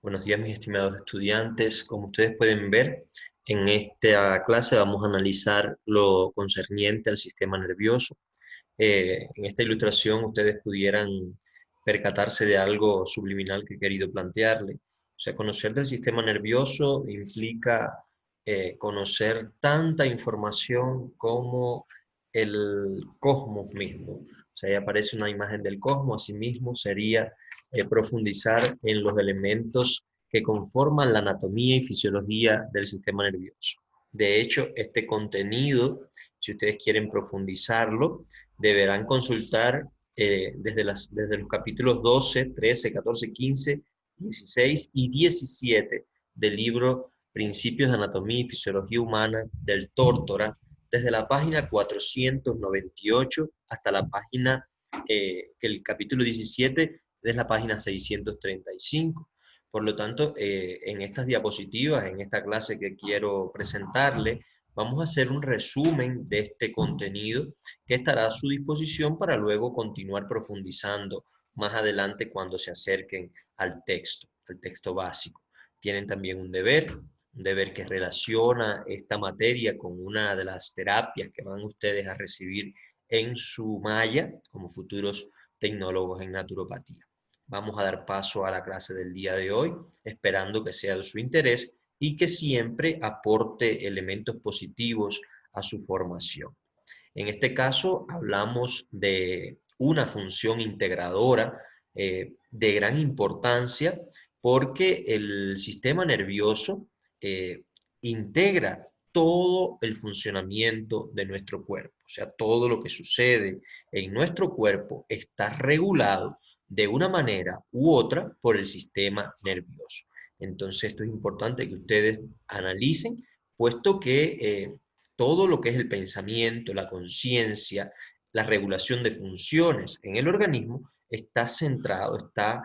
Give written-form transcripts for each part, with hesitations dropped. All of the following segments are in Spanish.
Buenos días, mis estimados estudiantes. Como ustedes pueden ver, en esta clase vamos a analizar lo concerniente al sistema nervioso. En esta ilustración ustedes pudieran percatarse de algo subliminal que he querido plantearle. O sea, conocer del sistema nervioso implica conocer tanta información como el cosmos mismo. O sea, ahí aparece una imagen del cosmos, asimismo sería profundizar en los elementos que conforman la anatomía y fisiología del sistema nervioso. De hecho, este contenido, si ustedes quieren profundizarlo, deberán consultar desde los capítulos 12, 13, 14, 15, 16 y 17 del libro Principios de Anatomía y Fisiología Humana del Tórtora, desde la página 498 hasta la página, el capítulo 17, desde la página 635. Por lo tanto, en estas diapositivas, en esta clase que quiero presentarle, vamos a hacer un resumen de este contenido que estará a su disposición para luego continuar profundizando más adelante cuando se acerquen al texto básico. Tienen también un deber que relaciona esta materia con una de las terapias que van ustedes a recibir en su malla como futuros tecnólogos en naturopatía. Vamos a dar paso a la clase del día de hoy, esperando que sea de su interés y que siempre aporte elementos positivos a su formación. En este caso hablamos de una función integradora de gran importancia porque el sistema nervioso integra todo el funcionamiento de nuestro cuerpo. O sea, todo lo que sucede en nuestro cuerpo está regulado de una manera u otra por el sistema nervioso. Entonces, esto es importante que ustedes analicen, puesto que todo lo que es el pensamiento, la conciencia, la regulación de funciones en el organismo está centrado, está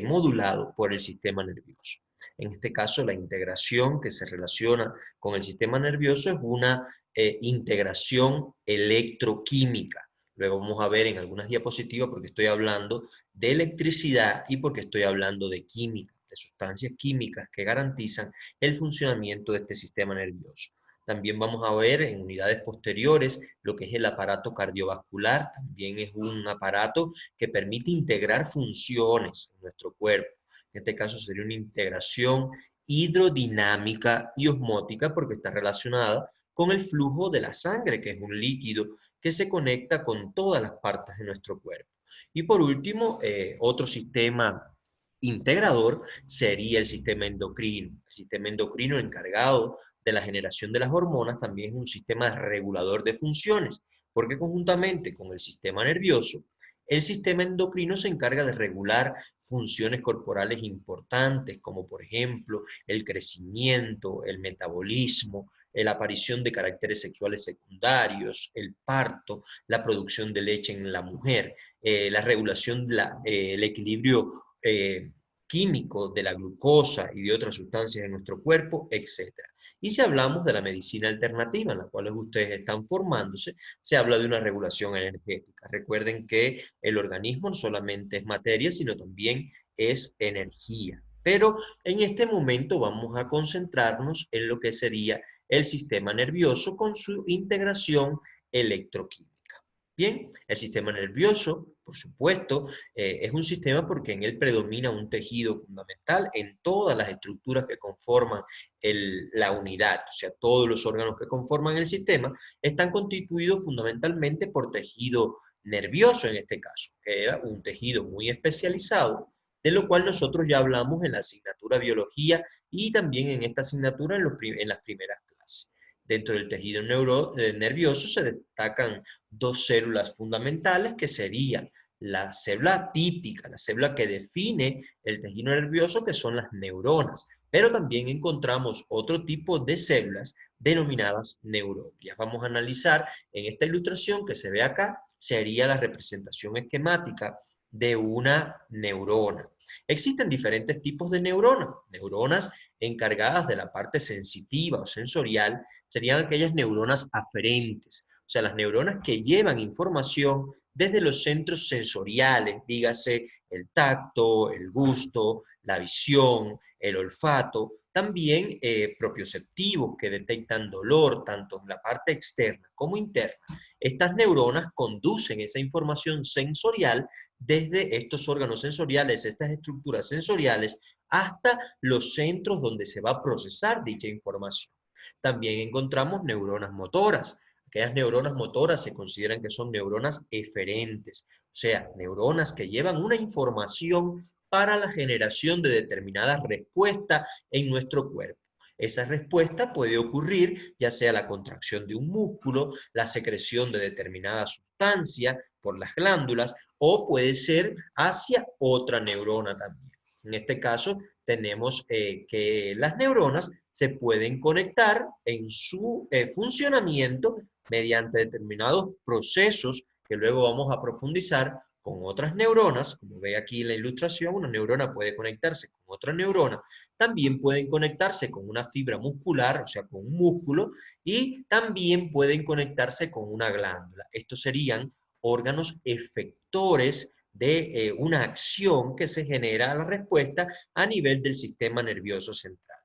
modulado por el sistema nervioso. En este caso, la integración que se relaciona con el sistema nervioso es una integración electroquímica. Luego vamos a ver en algunas diapositivas porque estoy hablando de electricidad y porque estoy hablando de química, de sustancias químicas que garantizan el funcionamiento de este sistema nervioso. También vamos a ver en unidades posteriores lo que es el aparato cardiovascular. También es un aparato que permite integrar funciones en nuestro cuerpo. En este caso sería una integración hidrodinámica y osmótica porque está relacionada con el flujo de la sangre, que es un líquido que se conecta con todas las partes de nuestro cuerpo. Y por último, otro sistema integrador sería el sistema endocrino. El sistema endocrino encargado de la generación de las hormonas también es un sistema regulador de funciones, porque conjuntamente con el sistema nervioso, el sistema endocrino se encarga de regular funciones corporales importantes, como por ejemplo el crecimiento, el metabolismo, la aparición de caracteres sexuales secundarios, el parto, la producción de leche en la mujer, la regulación, el equilibrio químico de la glucosa y de otras sustancias en nuestro cuerpo, etc. Y si hablamos de la medicina alternativa, en la cual ustedes están formándose, se habla de una regulación energética. Recuerden que el organismo no solamente es materia, sino también es energía. Pero en este momento vamos a concentrarnos en lo que sería el sistema nervioso con su integración electroquímica. Bien, el sistema nervioso, por supuesto, es un sistema porque en él predomina un tejido fundamental en todas las estructuras que conforman la unidad, o sea, todos los órganos que conforman el sistema están constituidos fundamentalmente por tejido nervioso en este caso, que era un tejido muy especializado, de lo cual nosotros ya hablamos en la asignatura biología y también en esta asignatura en las primeras clases. Dentro del tejido nervioso se destacan dos células fundamentales que serían la célula típica, la célula que define el tejido nervioso, que son las neuronas, pero también encontramos otro tipo de células denominadas neuroglias. Vamos a analizar en esta ilustración que se ve acá, sería la representación esquemática de una neurona. Existen diferentes tipos de neuronas. Neuronas encargadas de la parte sensitiva o sensorial serían aquellas neuronas aferentes, o sea, las neuronas que llevan información desde los centros sensoriales, dígase el tacto, el gusto, la visión, el olfato, también propioceptivos que detectan dolor tanto en la parte externa como interna. Estas neuronas conducen esa información sensorial desde estos órganos sensoriales, estas estructuras sensoriales, hasta los centros donde se va a procesar dicha información. También encontramos neuronas motoras. Aquellas neuronas motoras se consideran que son neuronas eferentes, o sea, neuronas que llevan una información para la generación de determinadas respuestas en nuestro cuerpo. Esa respuesta puede ocurrir ya sea la contracción de un músculo, la secreción de determinada sustancia por las glándulas, o puede ser hacia otra neurona también. En este caso, tenemos que las neuronas se pueden conectar en su funcionamiento mediante determinados procesos que luego vamos a profundizar con otras neuronas, como ve aquí en la ilustración, una neurona puede conectarse con otra neurona, también pueden conectarse con una fibra muscular, o sea, con un músculo, y también pueden conectarse con una glándula. Estos serían órganos efectores de una acción que se genera a la respuesta a nivel del sistema nervioso central.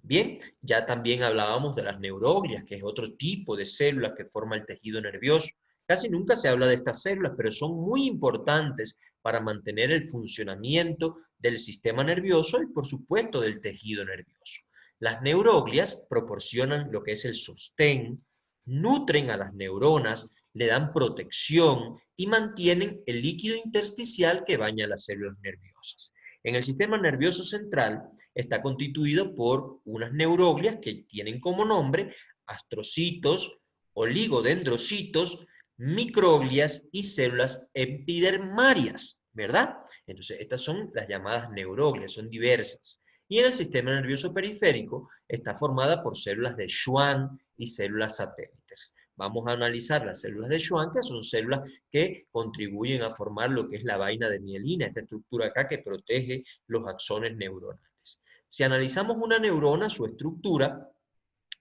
Bien, ya también hablábamos de las neuroglias, que es otro tipo de células que forma el tejido nervioso. Casi nunca se habla de estas células, pero son muy importantes para mantener el funcionamiento del sistema nervioso y, por supuesto, del tejido nervioso. Las neuroglias proporcionan lo que es el sostén, nutren a las neuronas, le dan protección y mantienen el líquido intersticial que baña las células nerviosas. En el sistema nervioso central está constituido por unas neuroglias que tienen como nombre astrocitos, oligodendrocitos, microglias y células epidermarias, ¿verdad? Entonces, estas son las llamadas neuroglias, son diversas. Y en el sistema nervioso periférico está formada por células de Schwann y células satélites. Vamos a analizar las células de Schwann, que son células que contribuyen a formar lo que es la vaina de mielina, esta estructura acá que protege los axones neuronales. Si analizamos una neurona, su estructura,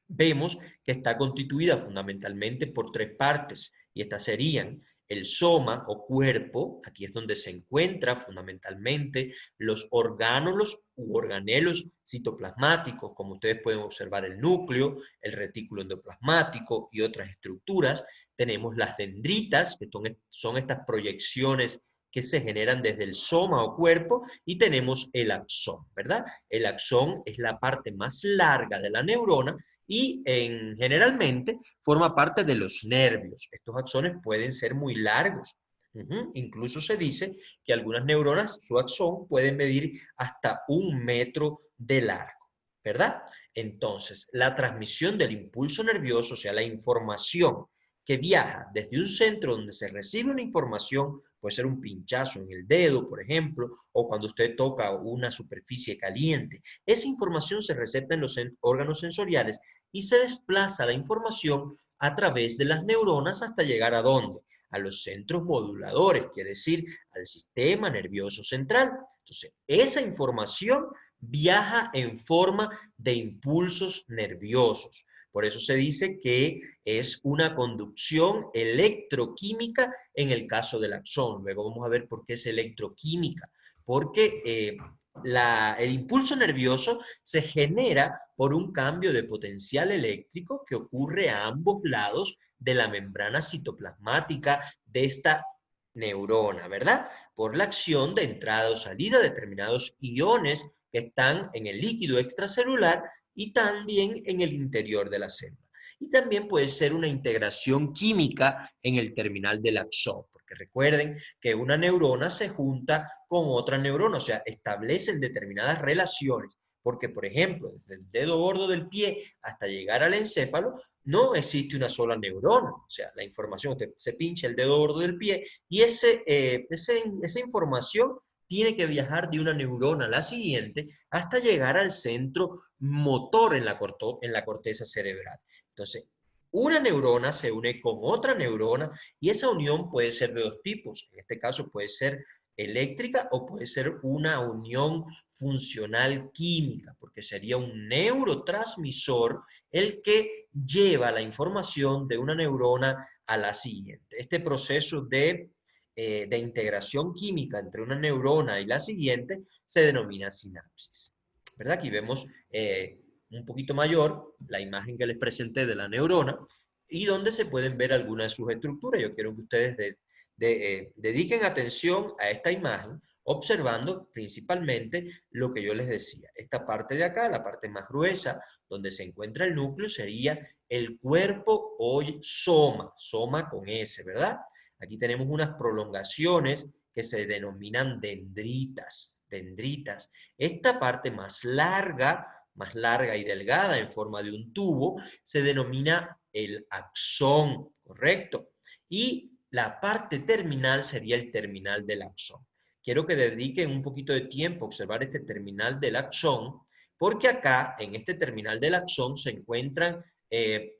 vemos que está constituida fundamentalmente por tres partes, y estas serían el soma o cuerpo, aquí es donde se encuentra fundamentalmente los orgánulos u organelos citoplasmáticos, como ustedes pueden observar el núcleo, el retículo endoplasmático y otras estructuras. Tenemos las dendritas, que son estas proyecciones que se generan desde el soma o cuerpo, y tenemos el axón, ¿verdad? El axón es la parte más larga de la neurona y generalmente forma parte de los nervios. Estos axones pueden ser muy largos. Incluso se dice que algunas neuronas, su axón, pueden medir hasta 1 metro de largo, ¿verdad? Entonces, la transmisión del impulso nervioso, o sea, la información que viaja desde un centro donde se recibe una información, puede ser un pinchazo en el dedo, por ejemplo, o cuando usted toca una superficie caliente. Esa información se recepta en los órganos sensoriales y se desplaza la información a través de las neuronas hasta llegar ¿a dónde? A los centros moduladores, quiere decir, al sistema nervioso central. Entonces, esa información viaja en forma de impulsos nerviosos. Por eso se dice que es una conducción electroquímica en el caso del axón. Luego vamos a ver por qué es electroquímica. Porque el impulso nervioso se genera por un cambio de potencial eléctrico que ocurre a ambos lados de la membrana citoplasmática de esta neurona, ¿verdad? Por la acción de entrada o salida de determinados iones que están en el líquido extracelular y también en el interior de la célula. Y también puede ser una integración química en el terminal del axón, porque recuerden que una neurona se junta con otra neurona, o sea, establecen determinadas relaciones, porque por ejemplo, desde el dedo gordo del pie hasta llegar al encéfalo, no existe una sola neurona, o sea, la información, usted se pincha el dedo gordo del pie y esa información tiene que viajar de una neurona a la siguiente hasta llegar al centro motor en la corteza cerebral. Entonces, una neurona se une con otra neurona y esa unión puede ser de dos tipos. En este caso puede ser eléctrica o puede ser una unión funcional química, porque sería un neurotransmisor el que lleva la información de una neurona a la siguiente. Este proceso de integración química entre una neurona y la siguiente se denomina sinapsis. ¿Verdad? Aquí vemos un poquito mayor la imagen que les presenté de la neurona y donde se pueden ver algunas de sus estructuras. Yo quiero que ustedes dediquen atención a esta imagen, observando principalmente lo que yo les decía. Esta parte de acá, la parte más gruesa, donde se encuentra el núcleo, sería el cuerpo o soma, soma con S, ¿verdad? Aquí tenemos unas prolongaciones que se denominan dendritas, dendritas. Esta parte más larga y delgada en forma de un tubo, se denomina el axón, ¿correcto? Y la parte terminal sería el terminal del axón. Quiero que dediquen un poquito de tiempo a observar este terminal del axón, porque acá, en este terminal del axón, se encuentran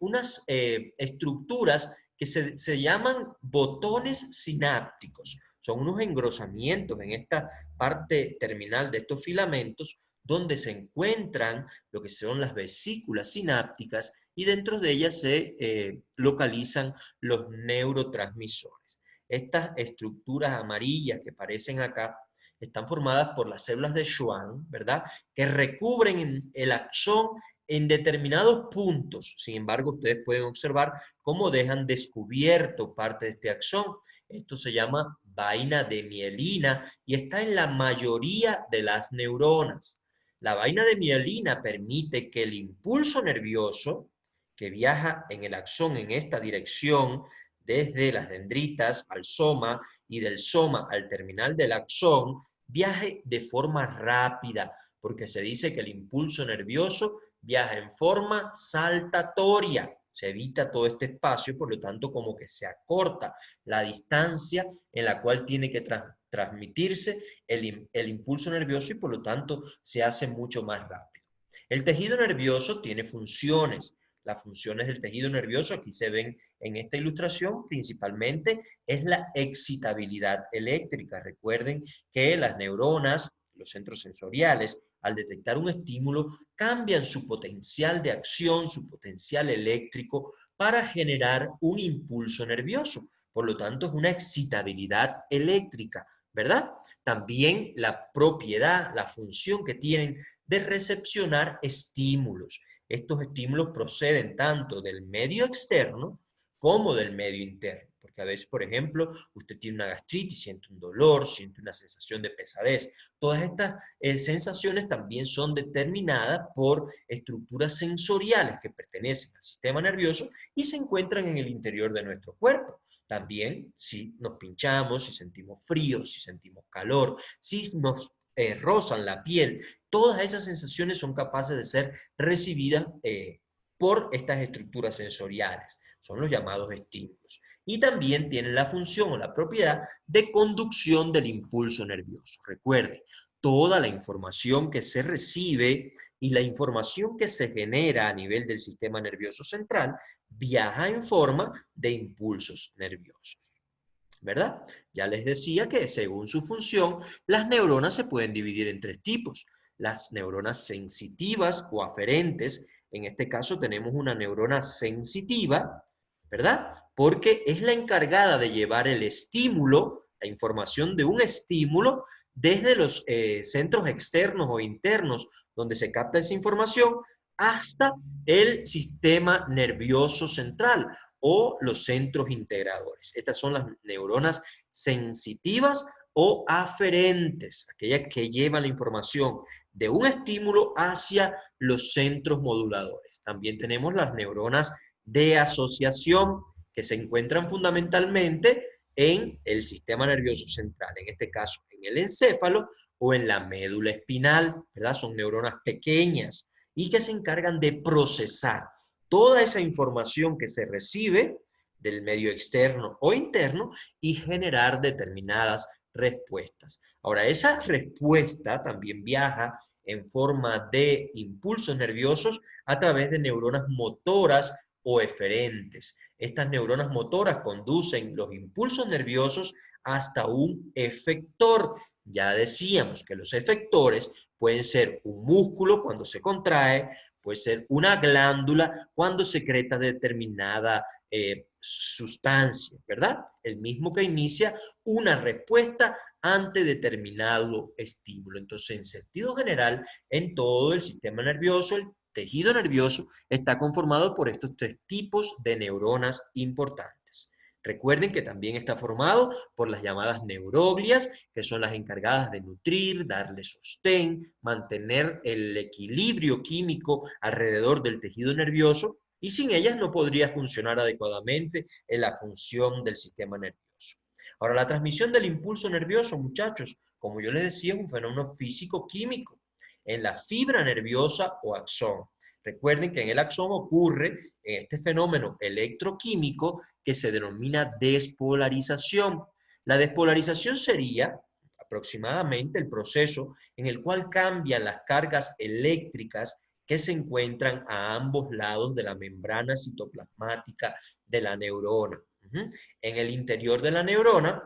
unas estructuras que se llaman botones sinápticos. Son unos engrosamientos en esta parte terminal de estos filamentos donde se encuentran lo que son las vesículas sinápticas y dentro de ellas se localizan los neurotransmisores. Estas estructuras amarillas que aparecen acá están formadas por las células de Schwann, ¿verdad? Que recubren el axón en determinados puntos. Sin embargo, ustedes pueden observar cómo dejan descubierto parte de este axón. Esto se llama vaina de mielina y está en la mayoría de las neuronas. La vaina de mielina permite que el impulso nervioso que viaja en el axón en esta dirección, desde las dendritas al soma y del soma al terminal del axón, viaje de forma rápida, porque se dice que el impulso nervioso viaja en forma saltatoria. Se evita todo este espacio, por lo tanto, como que se acorta la distancia en la cual tiene que transmitirse el impulso nervioso y por lo tanto se hace mucho más rápido. El tejido nervioso tiene funciones. Las funciones del tejido nervioso, aquí se ven en esta ilustración, principalmente es la excitabilidad eléctrica. Recuerden que las neuronas, los centros sensoriales, al detectar un estímulo, cambian su potencial de acción, su potencial eléctrico, para generar un impulso nervioso. Por lo tanto, es una excitabilidad eléctrica, ¿verdad? También la propiedad, la función que tienen de recepcionar estímulos. Estos estímulos proceden tanto del medio externo como del medio interno. Porque a veces, por ejemplo, usted tiene una gastritis, siente un dolor, siente una sensación de pesadez. Todas estas sensaciones también son determinadas por estructuras sensoriales que pertenecen al sistema nervioso y se encuentran en el interior de nuestro cuerpo. También si nos pinchamos, si sentimos frío, si sentimos calor, si nos rozan la piel, todas esas sensaciones son capaces de ser recibidas por estas estructuras sensoriales. Son los llamados estímulos. Y también tienen la función o la propiedad de conducción del impulso nervioso. Recuerden, toda la información que se recibe y la información que se genera a nivel del sistema nervioso central viaja en forma de impulsos nerviosos, ¿verdad? Ya les decía que según su función, las neuronas se pueden dividir en tres tipos. Las neuronas sensitivas o aferentes, en este caso tenemos una neurona sensitiva, ¿verdad? Porque es la encargada de llevar el estímulo, la información de un estímulo, desde los centros externos o internos donde se capta esa información hasta el sistema nervioso central o los centros integradores. Estas son las neuronas sensitivas o aferentes, aquellas que llevan la información de un estímulo hacia los centros moduladores. También tenemos las neuronas de asociación que se encuentran fundamentalmente en el sistema nervioso central, en este caso en el encéfalo o en la médula espinal, ¿verdad? Son neuronas pequeñas y que se encargan de procesar toda esa información que se recibe del medio externo o interno y generar determinadas respuestas. Ahora, esa respuesta también viaja en forma de impulsos nerviosos a través de neuronas motoras o eferentes. Estas neuronas motoras conducen los impulsos nerviosos hasta un efector. Ya decíamos que los efectores pueden ser un músculo cuando se contrae, puede ser una glándula cuando secreta determinada sustancia, ¿verdad? El mismo que inicia una respuesta ante determinado estímulo. Entonces, en sentido general, en todo el sistema nervioso, el tejido nervioso está conformado por estos tres tipos de neuronas importantes. Recuerden que también está formado por las llamadas neuroglias, que son las encargadas de nutrir, darle sostén, mantener el equilibrio químico alrededor del tejido nervioso, y sin ellas no podría funcionar adecuadamente en la función del sistema nervioso. Ahora, la transmisión del impulso nervioso, muchachos, como yo les decía, es un fenómeno físico-químico en la fibra nerviosa o axón. Recuerden que en el axón ocurre este fenómeno electroquímico que se denomina despolarización. La despolarización sería aproximadamente el proceso en el cual cambian las cargas eléctricas que se encuentran a ambos lados de la membrana citoplasmática de la neurona. En el interior de la neurona,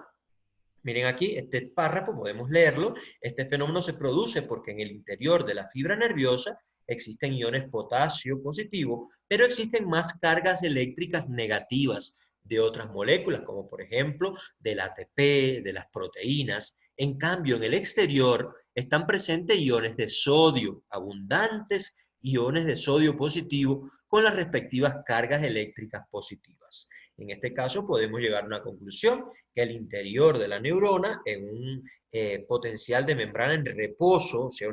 miren aquí, este párrafo, podemos leerlo, este fenómeno se produce porque en el interior de la fibra nerviosa existen iones potasio positivo, pero existen más cargas eléctricas negativas de otras moléculas, como por ejemplo del ATP, de las proteínas. En cambio, en el exterior están presentes iones de sodio, abundantes iones de sodio positivo con las respectivas cargas eléctricas positivas. En este caso podemos llegar a una conclusión que el interior de la neurona, en un potencial de membrana en reposo, o sea,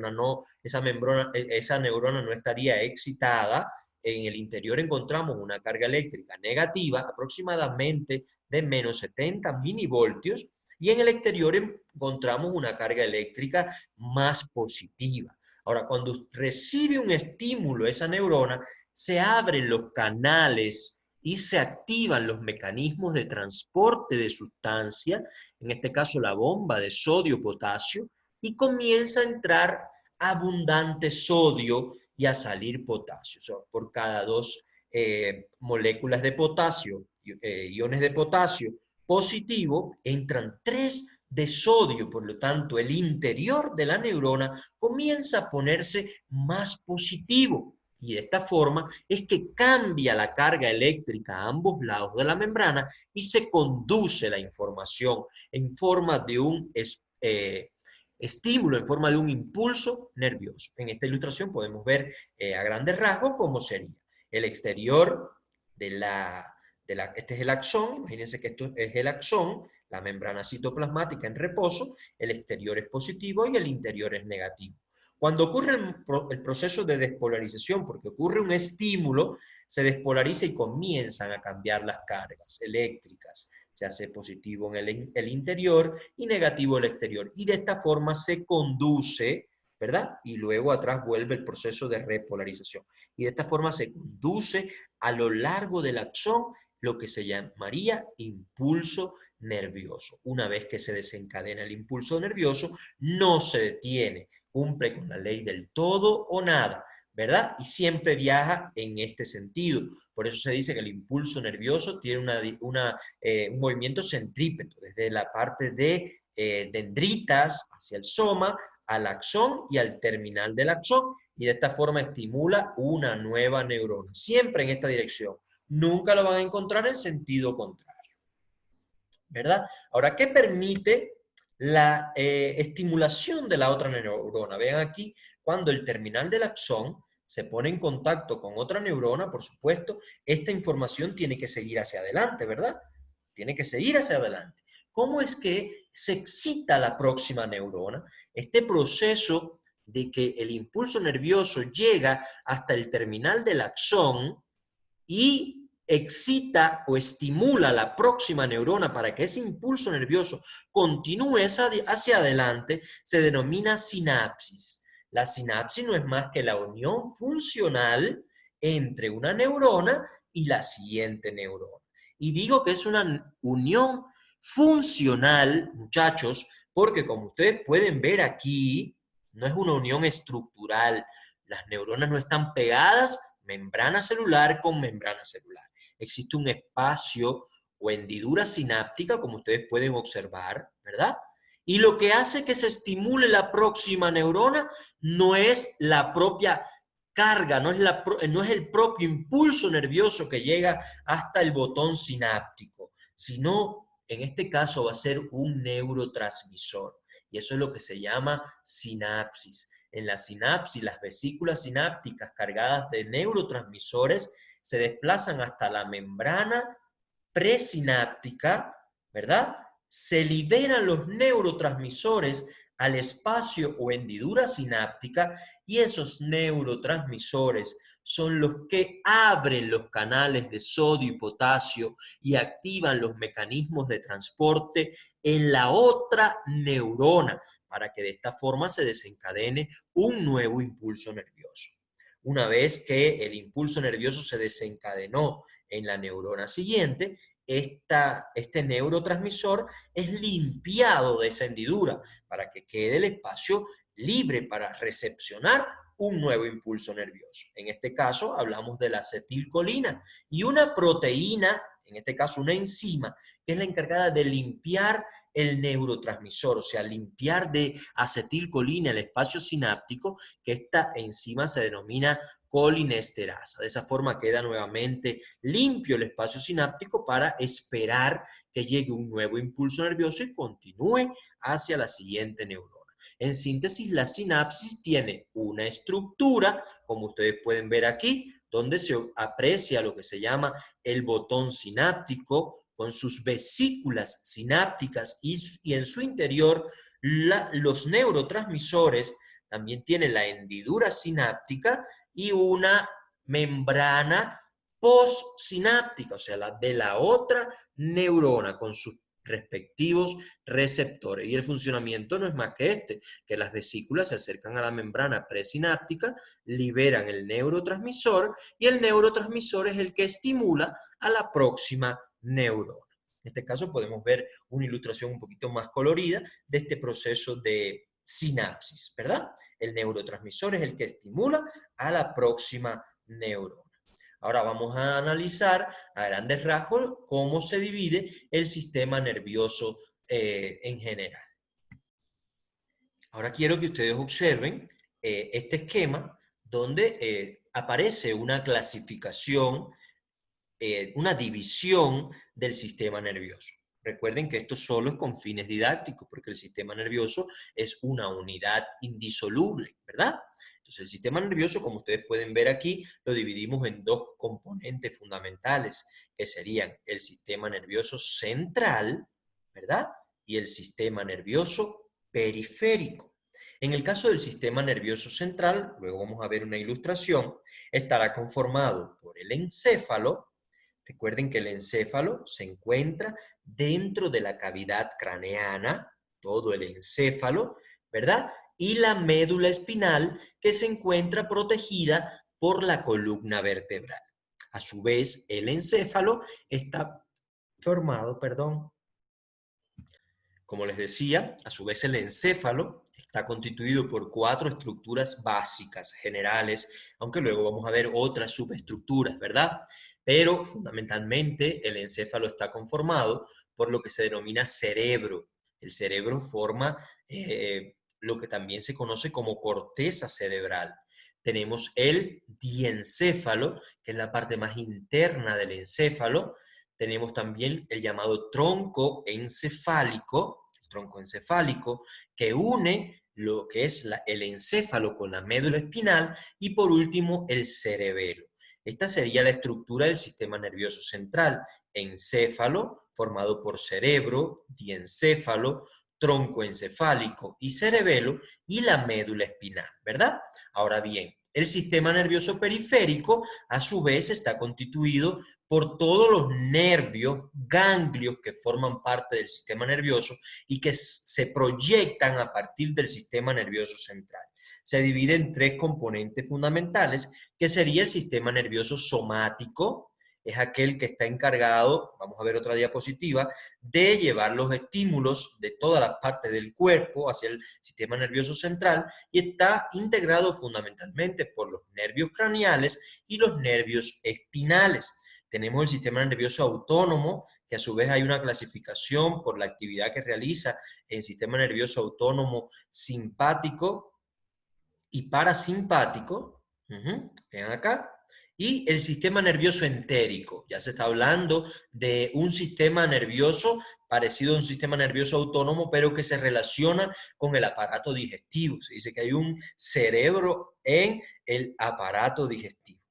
esa neurona no estaría excitada, en el interior encontramos una carga eléctrica negativa, aproximadamente de menos 70 milivoltios, y en el exterior encontramos una carga eléctrica más positiva. Ahora, cuando recibe un estímulo esa neurona, se abren los canales y se activan los mecanismos de transporte de sustancia, en este caso la bomba de sodio-potasio, y comienza a entrar abundante sodio y a salir potasio. O sea, por cada dos moléculas de potasio, iones de potasio positivo, entran 3 de sodio, por lo tanto el interior de la neurona comienza a ponerse más positivo. Y de esta forma es que cambia la carga eléctrica a ambos lados de la membrana y se conduce la información en forma de un estímulo, en forma de un impulso nervioso. En esta ilustración podemos ver a grandes rasgos cómo sería el exterior este es el axón, imagínense que esto es el axón, la membrana citoplasmática en reposo, el exterior es positivo y el interior es negativo. Cuando ocurre el proceso de despolarización, porque ocurre un estímulo, se despolariza y comienzan a cambiar las cargas eléctricas. Se hace positivo en el interior y negativo el exterior. Y de esta forma se conduce, ¿verdad? Y luego atrás vuelve el proceso de repolarización. Y de esta forma se conduce a lo largo del axón lo que se llamaría impulso nervioso. Una vez que se desencadena el impulso nervioso, no se detiene, cumple con la ley del todo o nada, ¿verdad? Y siempre viaja en este sentido. Por eso se dice que el impulso nervioso tiene un movimiento centrípeto, desde la parte de dendritas hacia el soma, al axón y al terminal del axón, y de esta forma estimula una nueva neurona, siempre en esta dirección. Nunca lo van a encontrar en sentido contrario, ¿verdad? Ahora, ¿qué permite la estimulación de la otra neurona? Vean aquí, cuando el terminal del axón se pone en contacto con otra neurona, por supuesto, esta información tiene que seguir hacia adelante, ¿verdad? Tiene que seguir hacia adelante. ¿Cómo es que se excita la próxima neurona? Este proceso de que el impulso nervioso llega hasta el terminal del axón y excita o estimula la próxima neurona para que ese impulso nervioso continúe hacia adelante, se denomina sinapsis. La sinapsis no es más que la unión funcional entre una neurona y la siguiente neurona. Y digo que es una unión funcional, muchachos, porque como ustedes pueden ver aquí, no es una unión estructural. Las neuronas no están pegadas membrana celular con membrana celular. Existe un espacio o hendidura sináptica, como ustedes pueden observar, ¿verdad? Y lo que hace que se estimule la próxima neurona no es la propia carga, no es el propio impulso nervioso que llega hasta el botón sináptico, sino en este caso va a ser un neurotransmisor. Y eso es lo que se llama sinapsis. En la sinapsis, las vesículas sinápticas cargadas de neurotransmisores se desplazan hasta la membrana presináptica, ¿verdad? Se liberan los neurotransmisores al espacio o hendidura sináptica y esos neurotransmisores son los que abren los canales de sodio y potasio y activan los mecanismos de transporte en la otra neurona para que de esta forma se desencadene un nuevo impulso nervioso. Una vez que el impulso nervioso se desencadenó en la neurona siguiente, este neurotransmisor es limpiado de esa hendidura para que quede el espacio libre para recepcionar un nuevo impulso nervioso. En este caso hablamos de la acetilcolina y una proteína, en este caso una enzima, que es la encargada de limpiar el neurotransmisor, o sea, limpiar de acetilcolina el espacio sináptico, que esta enzima se denomina colinesterasa. De esa forma queda nuevamente limpio el espacio sináptico para esperar que llegue un nuevo impulso nervioso y continúe hacia la siguiente neurona. En síntesis, la sinapsis tiene una estructura, como ustedes pueden ver aquí, donde se aprecia lo que se llama el botón sináptico, con sus vesículas sinápticas y en su interior los neurotransmisores. También tiene la hendidura sináptica y una membrana postsináptica, o sea, la de la otra neurona con sus respectivos receptores. Y el funcionamiento no es más que las vesículas se acercan a la membrana presináptica, liberan el neurotransmisor y el neurotransmisor es el que estimula a la próxima neurona. En este caso podemos ver una ilustración un poquito más colorida de este proceso de sinapsis, ¿verdad? El neurotransmisor es el que estimula a la próxima neurona. Ahora vamos a analizar a grandes rasgos cómo se divide el sistema nervioso en general. Ahora quiero que ustedes observen este esquema donde aparece una clasificación, una división del sistema nervioso. Recuerden que esto solo es con fines didácticos, porque el sistema nervioso es una unidad indisoluble, ¿verdad? Entonces, el sistema nervioso, como ustedes pueden ver aquí, lo dividimos en dos componentes fundamentales, que serían el sistema nervioso central, ¿verdad? Y el sistema nervioso periférico. En el caso del sistema nervioso central, luego vamos a ver una ilustración, estará conformado por el encéfalo. Recuerden que el encéfalo se encuentra dentro de la cavidad craneana, todo el encéfalo, ¿verdad? Y la médula espinal que se encuentra protegida por la columna vertebral. A su vez, el encéfalo está formado, como les decía, a su vez el encéfalo está constituido por 4 estructuras básicas, generales, aunque luego vamos a ver otras subestructuras, ¿verdad? Pero fundamentalmente el encéfalo está conformado por lo que se denomina cerebro. El cerebro forma lo que también se conoce como corteza cerebral. Tenemos el diencéfalo, que es la parte más interna del encéfalo. Tenemos también el llamado tronco encefálico, que une lo que es el encéfalo con la médula espinal, y por último el cerebelo. Esta sería la estructura del sistema nervioso central: encéfalo, formado por cerebro, diencéfalo, tronco encefálico y cerebelo, y la médula espinal, ¿verdad? Ahora bien, el sistema nervioso periférico, a su vez, está constituido por todos los nervios, ganglios que forman parte del sistema nervioso y que se proyectan a partir del sistema nervioso central. Se divide en 3 componentes fundamentales, que sería el sistema nervioso somático, es aquel que está encargado, vamos a ver otra diapositiva, de llevar los estímulos de todas las partes del cuerpo hacia el sistema nervioso central, y está integrado fundamentalmente por los nervios craneales y los nervios espinales. Tenemos el sistema nervioso autónomo, que a su vez hay una clasificación por la actividad que realiza el sistema nervioso autónomo simpático y parasimpático. Vean acá. Y el sistema nervioso entérico. Ya se está hablando de un sistema nervioso parecido a un sistema nervioso autónomo, pero que se relaciona con el aparato digestivo. Se dice que hay un cerebro en el aparato digestivo.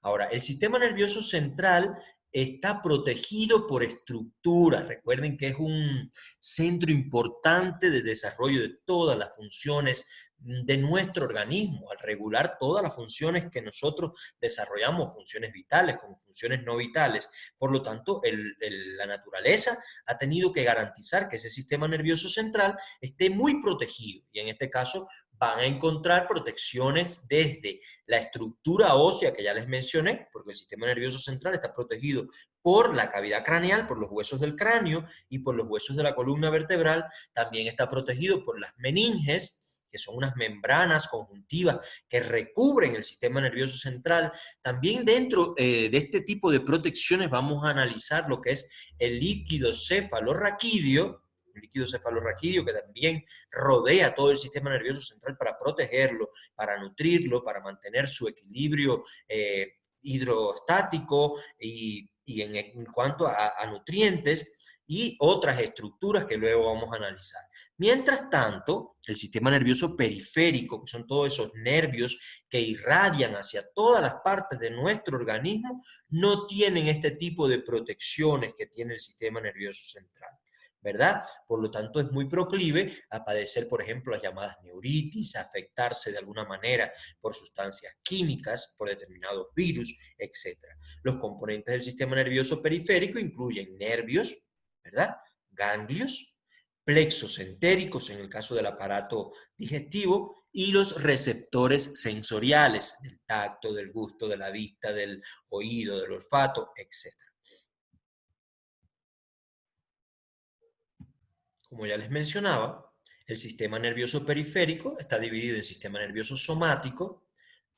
Ahora, el sistema nervioso central está protegido por estructuras. Recuerden que es un centro importante de desarrollo de todas las funciones de nuestro organismo, al regular todas las funciones que nosotros desarrollamos, funciones vitales como funciones no vitales. Por lo tanto, la naturaleza ha tenido que garantizar que ese sistema nervioso central esté muy protegido, y en este caso van a encontrar protecciones desde la estructura ósea que ya les mencioné, porque el sistema nervioso central está protegido por la cavidad craneal, por los huesos del cráneo y por los huesos de la columna vertebral. También está protegido por las meninges, que son unas membranas conjuntivas que recubren el sistema nervioso central. También dentro de este tipo de protecciones vamos a analizar lo que es el líquido cefalorraquídeo, que también rodea todo el sistema nervioso central para protegerlo, para nutrirlo, para mantener su equilibrio hidrostático y en cuanto a nutrientes y otras estructuras que luego vamos a analizar. Mientras tanto, el sistema nervioso periférico, que son todos esos nervios que irradian hacia todas las partes de nuestro organismo, no tienen este tipo de protecciones que tiene el sistema nervioso central, ¿verdad? Por lo tanto, es muy proclive a padecer, por ejemplo, las llamadas neuritis, a afectarse de alguna manera por sustancias químicas, por determinados virus, etc. Los componentes del sistema nervioso periférico incluyen nervios, ¿verdad? Ganglios, plexos entéricos en el caso del aparato digestivo y los receptores sensoriales del tacto, del gusto, de la vista, del oído, del olfato, etc. Como ya les mencionaba, el sistema nervioso periférico está dividido en sistema nervioso somático,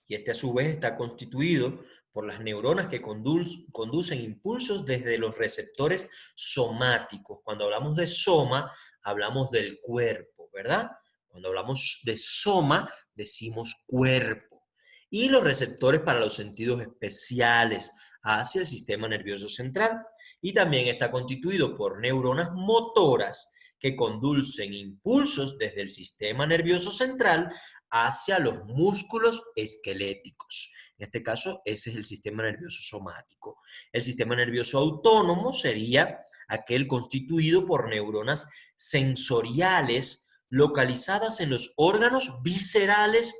y este a su vez está constituido por las neuronas que conducen impulsos desde los receptores somáticos. Cuando hablamos de soma, hablamos del cuerpo, ¿verdad? Cuando hablamos de soma, decimos cuerpo. Y los receptores para los sentidos especiales hacia el sistema nervioso central. Y también está constituido por neuronas motoras que conducen impulsos desde el sistema nervioso central hacia los músculos esqueléticos. En este caso, ese es el sistema nervioso somático. El sistema nervioso autónomo sería aquel constituido por neuronas sensoriales localizadas en los órganos viscerales,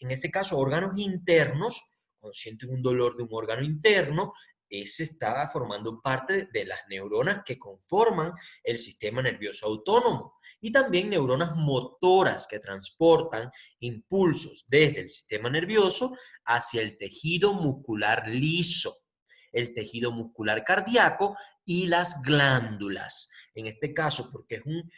en este caso órganos internos. Cuando sienten un dolor de un órgano interno, ese está formando parte de las neuronas que conforman el sistema nervioso autónomo. Y también neuronas motoras que transportan impulsos desde el sistema nervioso hacia el tejido muscular liso, el tejido muscular cardíaco y las glándulas. En este caso, porque es un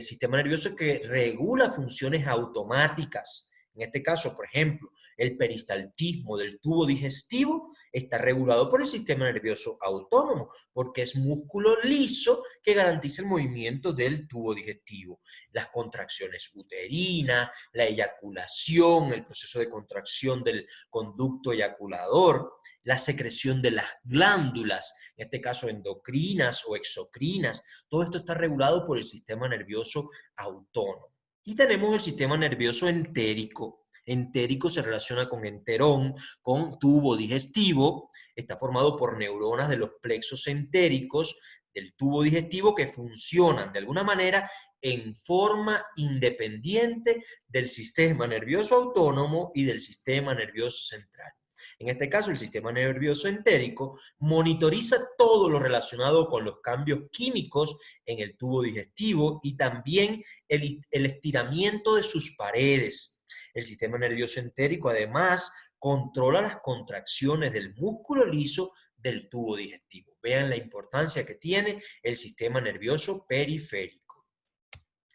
sistema nervioso que regula funciones automáticas. En este caso, por ejemplo, el peristaltismo del tubo digestivo está regulado por el sistema nervioso autónomo, porque es músculo liso que garantiza el movimiento del tubo digestivo. Las contracciones uterinas, la eyaculación, el proceso de contracción del conducto eyaculador, la secreción de las glándulas, en este caso endocrinas o exocrinas, todo esto está regulado por el sistema nervioso autónomo. Y tenemos el sistema nervioso entérico. Entérico se relaciona con enterón, con tubo digestivo, está formado por neuronas de los plexos entéricos del tubo digestivo que funcionan de alguna manera en forma independiente del sistema nervioso autónomo y del sistema nervioso central. En este caso, el sistema nervioso entérico monitoriza todo lo relacionado con los cambios químicos en el tubo digestivo y también el estiramiento de sus paredes. El sistema nervioso entérico además controla las contracciones del músculo liso del tubo digestivo. Vean la importancia que tiene el sistema nervioso periférico.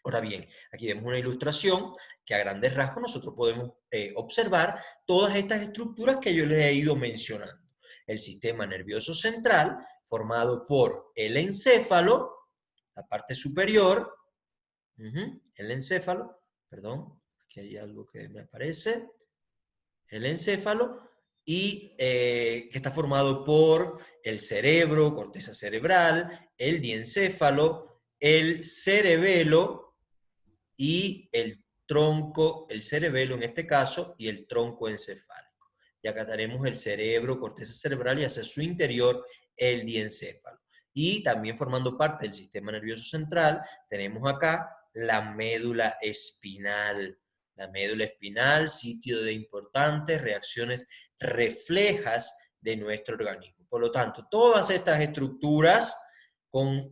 Ahora bien, aquí vemos una ilustración que a grandes rasgos nosotros podemos observar todas estas estructuras que yo les he ido mencionando. El sistema nervioso central, formado por el encéfalo, la parte superior, el encéfalo, perdón, aquí hay algo que me aparece, el encéfalo, y que está formado por el cerebro, corteza cerebral, el diencéfalo, el cerebelo y el tronco, el cerebelo en este caso, y el tronco encefálico. Y acá tenemos el cerebro, corteza cerebral y hacia su interior el diencéfalo. Y también formando parte del sistema nervioso central, tenemos acá la médula espinal. La médula espinal, sitio de importantes reacciones reflejas de nuestro organismo. Por lo tanto, todas estas estructuras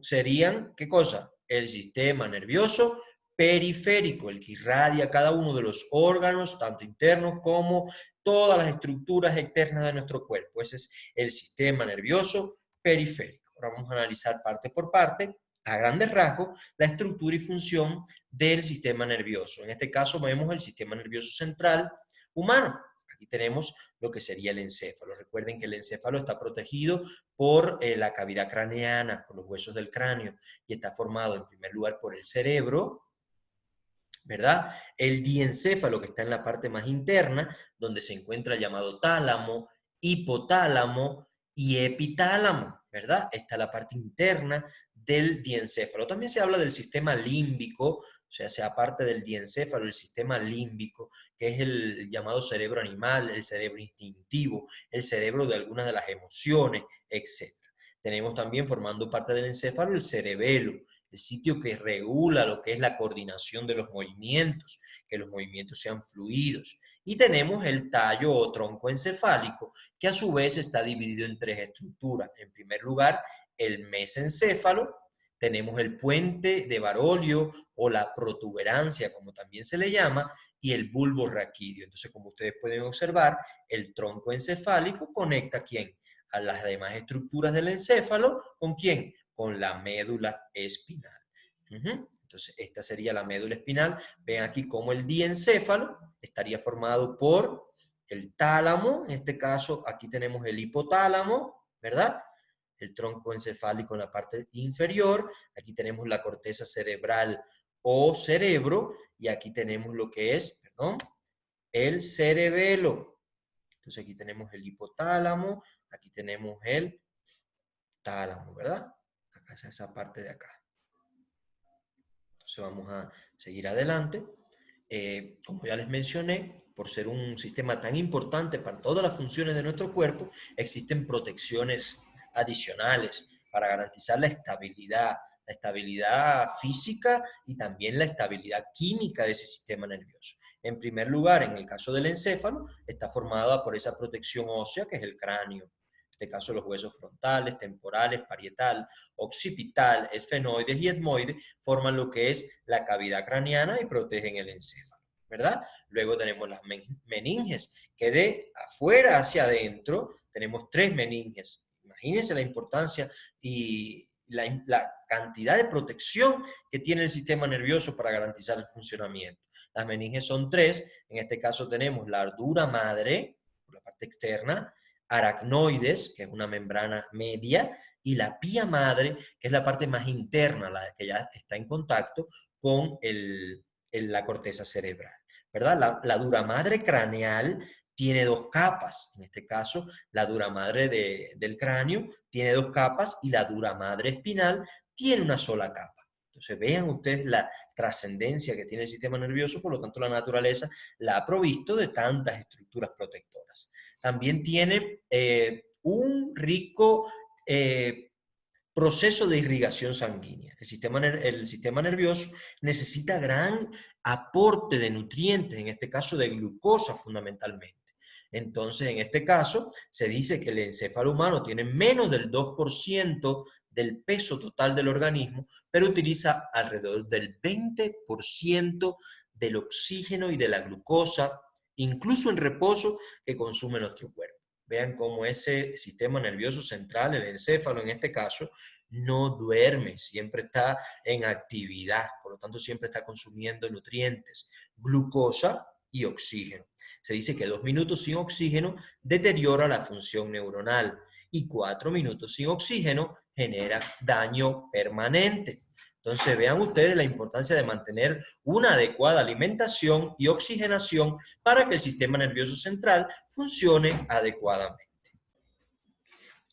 serían, ¿qué cosa? El sistema nervioso periférico, el que irradia cada uno de los órganos, tanto internos como todas las estructuras externas de nuestro cuerpo. Ese es el sistema nervioso periférico. Ahora vamos a analizar parte por parte, a grandes rasgos, la estructura y función del sistema nervioso. En este caso vemos el sistema nervioso central humano. Aquí tenemos lo que sería el encéfalo. Recuerden que el encéfalo está protegido por la cavidad craneana, por los huesos del cráneo, y está formado en primer lugar por el cerebro, ¿verdad? El diencéfalo, que está en la parte más interna, donde se encuentra el llamado tálamo, hipotálamo y epitálamo, ¿verdad? Está la parte interna del diencéfalo. También se habla del sistema límbico, o sea, aparte del diencéfalo, el sistema límbico, que es el llamado cerebro animal, el cerebro instintivo, el cerebro de algunas de las emociones, etc. Tenemos también formando parte del encéfalo el cerebelo, el sitio que regula lo que es la coordinación de los movimientos, que los movimientos sean fluidos. Y tenemos el tallo o tronco encefálico, que a su vez está dividido en tres estructuras. En primer lugar, el mesencéfalo, tenemos el puente de Barolio o la protuberancia, como también se le llama, y el bulbo raquídeo. Entonces, como ustedes pueden observar, el tronco encefálico conecta ¿quién? A las demás estructuras del encéfalo, ¿con quién? Con la médula espinal. Entonces, esta sería la médula espinal. Ven aquí cómo el diencéfalo estaría formado por el tálamo, en este caso aquí tenemos el hipotálamo, ¿verdad? El tronco encefálico en la parte inferior, aquí tenemos la corteza cerebral o cerebro, y aquí tenemos lo que es, perdón, el cerebelo. Entonces aquí tenemos el hipotálamo, aquí tenemos el tálamo, ¿verdad? Acá es esa parte de acá. Entonces vamos a seguir adelante. Como ya les mencioné, por ser un sistema tan importante para todas las funciones de nuestro cuerpo, existen protecciones adicionales para garantizar la estabilidad física y también la estabilidad química de ese sistema nervioso. En primer lugar, en el caso del encéfalo, está formada por esa protección ósea que es el cráneo. En este caso los huesos frontales, temporales, parietal, occipital, esfenoides y etmoides forman lo que es la cavidad craneana y protegen el encéfalo, ¿verdad? Luego tenemos las meninges, que de afuera hacia adentro tenemos tres meninges. Imagínense la importancia y la cantidad de protección que tiene el sistema nervioso para garantizar el funcionamiento. Las meninges son tres, en este caso tenemos la dura madre, por la parte externa, aracnoides, que es una membrana media, y la pía madre, que es la parte más interna, la que ya está en contacto con la corteza cerebral, ¿verdad? La dura madre craneal tiene dos capas, en este caso la dura madre del cráneo tiene dos capas y la dura madre espinal tiene una sola capa. Entonces vean ustedes la trascendencia que tiene el sistema nervioso, por lo tanto la naturaleza la ha provisto de tantas estructuras protectoras. También tiene un rico proceso de irrigación sanguínea. El sistema nervioso necesita gran aporte de nutrientes, en este caso de glucosa fundamentalmente. Entonces, en este caso, se dice que el encéfalo humano tiene menos del 2% del peso total del organismo, pero utiliza alrededor del 20% del oxígeno y de la glucosa, incluso en reposo, que consume nuestro cuerpo. Vean cómo ese sistema nervioso central, el encéfalo en este caso, no duerme, siempre está en actividad, por lo tanto siempre está consumiendo nutrientes, glucosa y oxígeno. Se dice que 2 minutos sin oxígeno deteriora la función neuronal y 4 minutos sin oxígeno genera daño permanente. Entonces vean ustedes la importancia de mantener una adecuada alimentación y oxigenación para que el sistema nervioso central funcione adecuadamente.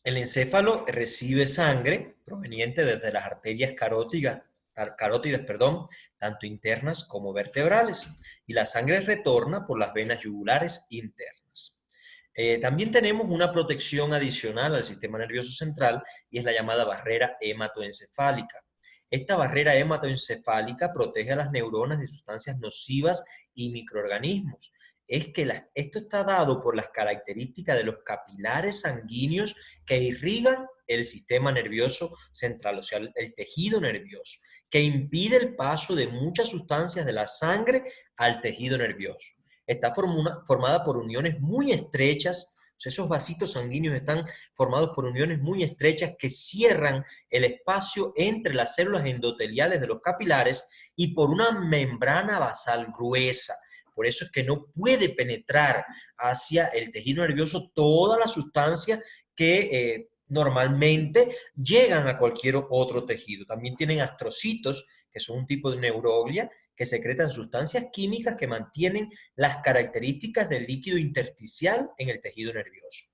El encéfalo recibe sangre proveniente desde las arterias carótidas, tanto internas como vertebrales, y la sangre retorna por las venas yugulares internas. También tenemos una protección adicional al sistema nervioso central y es la llamada barrera hematoencefálica. Esta barrera hematoencefálica protege a las neuronas de sustancias nocivas y microorganismos. Es que esto está dado por las características de los capilares sanguíneos que irrigan el sistema nervioso central, o sea, el tejido nervioso, que impide el paso de muchas sustancias de la sangre al tejido nervioso. Está formada por uniones muy estrechas, o sea, esos vasitos sanguíneos están formados por uniones muy estrechas que cierran el espacio entre las células endoteliales de los capilares y por una membrana basal gruesa. Por eso es que no puede penetrar hacia el tejido nervioso toda la sustancia que normalmente llegan a cualquier otro tejido. También tienen astrocitos, que son un tipo de neuroglia, que secretan sustancias químicas que mantienen las características del líquido intersticial en el tejido nervioso.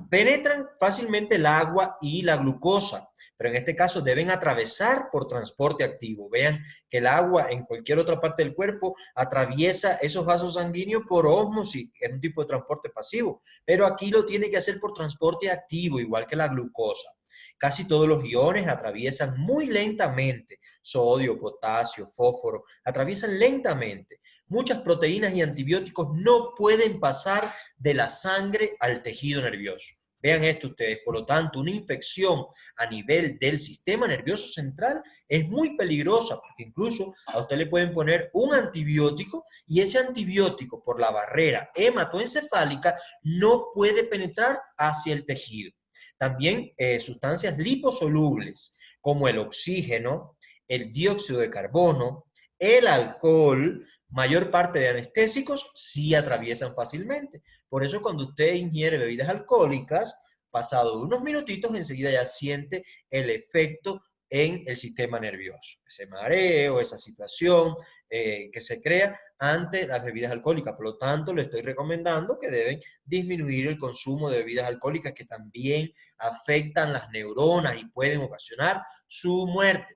Penetran fácilmente el agua y la glucosa, pero en este caso deben atravesar por transporte activo. Vean que el agua en cualquier otra parte del cuerpo atraviesa esos vasos sanguíneos por ósmosis, es un tipo de transporte pasivo, pero aquí lo tiene que hacer por transporte activo, igual que la glucosa. Casi todos los iones atraviesan muy lentamente, sodio, potasio, fósforo, atraviesan lentamente. Muchas proteínas y antibióticos no pueden pasar de la sangre al tejido nervioso. Vean esto ustedes, por lo tanto, una infección a nivel del sistema nervioso central es muy peligrosa, porque incluso a usted le pueden poner un antibiótico y ese antibiótico por la barrera hematoencefálica no puede penetrar hacia el tejido. También sustancias liposolubles como el oxígeno, el dióxido de carbono, el alcohol, mayor parte de anestésicos sí atraviesan fácilmente. Por eso cuando usted ingiere bebidas alcohólicas, pasado unos minutitos, enseguida ya siente el efecto en el sistema nervioso. Ese mareo, esa situación que se crea ante las bebidas alcohólicas. Por lo tanto, le estoy recomendando que deben disminuir el consumo de bebidas alcohólicas que también afectan las neuronas y pueden ocasionar su muerte.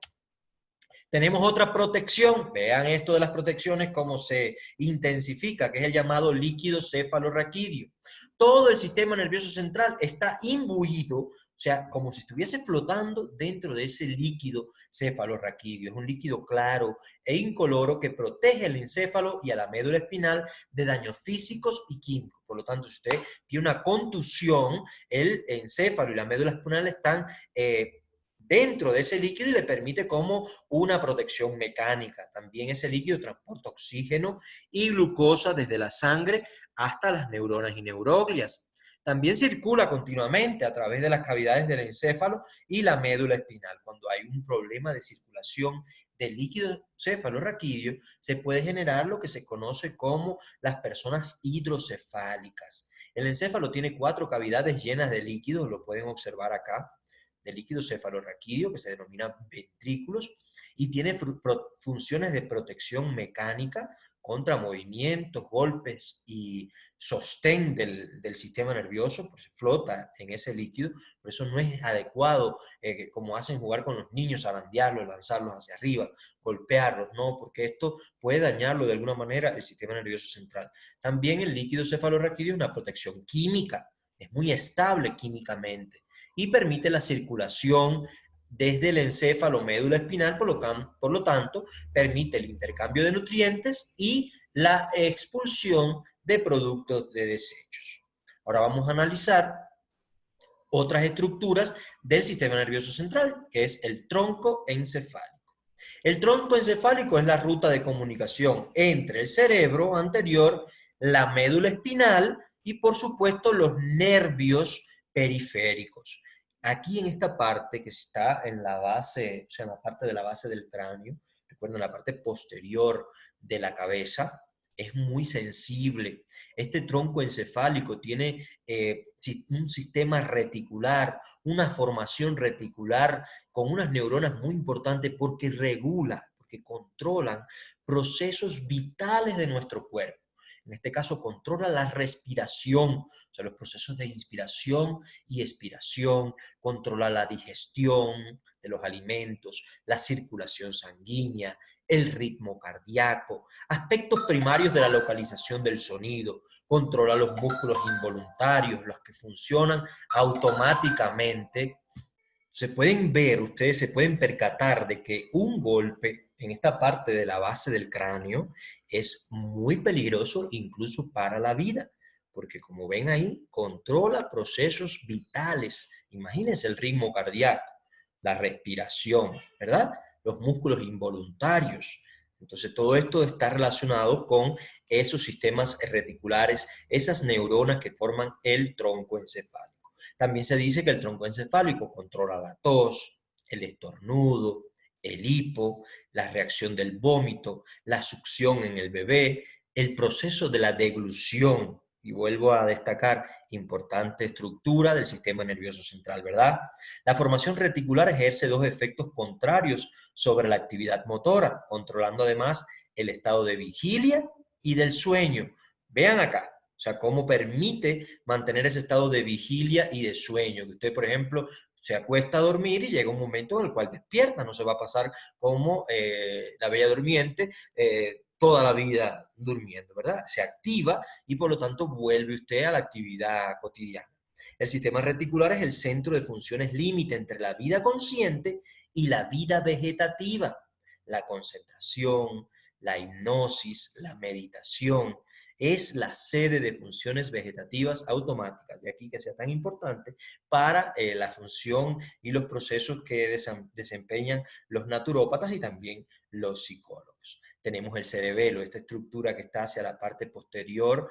Tenemos otra protección, vean esto de las protecciones, cómo se intensifica, que es el llamado líquido cefalorraquídeo. Todo el sistema nervioso central está imbuido, o sea, como si estuviese flotando dentro de ese líquido cefalorraquídeo. Es un líquido claro e incoloro que protege el encéfalo y a la médula espinal de daños físicos y químicos. Por lo tanto, si usted tiene una contusión, el encéfalo y la médula espinal están dentro de ese líquido y le permite como una protección mecánica. También ese líquido transporta oxígeno y glucosa desde la sangre hasta las neuronas y neuroglias. También circula continuamente a través de las cavidades del encéfalo y la médula espinal. Cuando hay un problema de circulación del líquido cefalorraquídeo, se puede generar lo que se conoce como las personas hidrocefálicas. El encéfalo tiene 4 cavidades llenas de líquidos, lo pueden observar acá, de líquido cefalorraquídeo, que se denomina ventrículos, y tiene funciones de protección mecánica contra movimientos, golpes y sostén del sistema nervioso, porque se flota en ese líquido. Por eso no es adecuado, como hacen jugar con los niños, zarandearlos, lanzarlos hacia arriba, golpearlos, no, porque esto puede dañarlo de alguna manera el sistema nervioso central. También el líquido cefalorraquídeo es una protección química, es muy estable químicamente y permite la circulación desde el encéfalo, médula espinal, por lo tanto, permite el intercambio de nutrientes y la expulsión de productos de desechos. Ahora vamos a analizar otras estructuras del sistema nervioso central, que es el tronco encefálico. El tronco encefálico es la ruta de comunicación entre el cerebro anterior, la médula espinal y, por supuesto, los nervios periféricos. Aquí en esta parte que está en la base, o sea, en la parte de la base del cráneo, recuerden la parte posterior de la cabeza, es muy sensible. Este tronco encefálico tiene un sistema reticular, una formación reticular con unas neuronas muy importantes porque regula, porque controlan procesos vitales de nuestro cuerpo. En este caso, controla la respiración, o sea, los procesos de inspiración y expiración, controla la digestión de los alimentos, la circulación sanguínea, el ritmo cardíaco, aspectos primarios de la localización del sonido, controla los músculos involuntarios, los que funcionan automáticamente. Se pueden ver, ustedes se pueden percatar de que un golpe en esta parte de la base del cráneo es muy peligroso incluso para la vida, porque como ven ahí, controla procesos vitales. Imagínense el ritmo cardíaco, la respiración, ¿verdad? Los músculos involuntarios. Entonces todo esto está relacionado con esos sistemas reticulares, esas neuronas que forman el tronco encefálico. También se dice que el tronco encefálico controla la tos, el estornudo, el hipo, la reacción del vómito, la succión en el bebé, el proceso de la deglución. Y vuelvo a destacar, importante estructura del sistema nervioso central, ¿verdad? La formación reticular ejerce dos efectos contrarios sobre la actividad motora, controlando además el estado de vigilia y del sueño. Vean acá, o sea, cómo permite mantener ese estado de vigilia y de sueño. Que usted, por ejemplo, se acuesta a dormir y llega un momento en el cual despierta. No se va a pasar como la bella durmiente toda la vida durmiendo, ¿verdad? Se activa y por lo tanto vuelve usted a la actividad cotidiana. El sistema reticular es el centro de funciones límite entre la vida consciente y la vida vegetativa. La concentración, la hipnosis, la meditación, es la sede de funciones vegetativas automáticas, de aquí que sea tan importante para la función y los procesos que desempeñan los naturópatas y también los psicólogos. Tenemos el cerebelo, esta estructura que está hacia la parte posterior,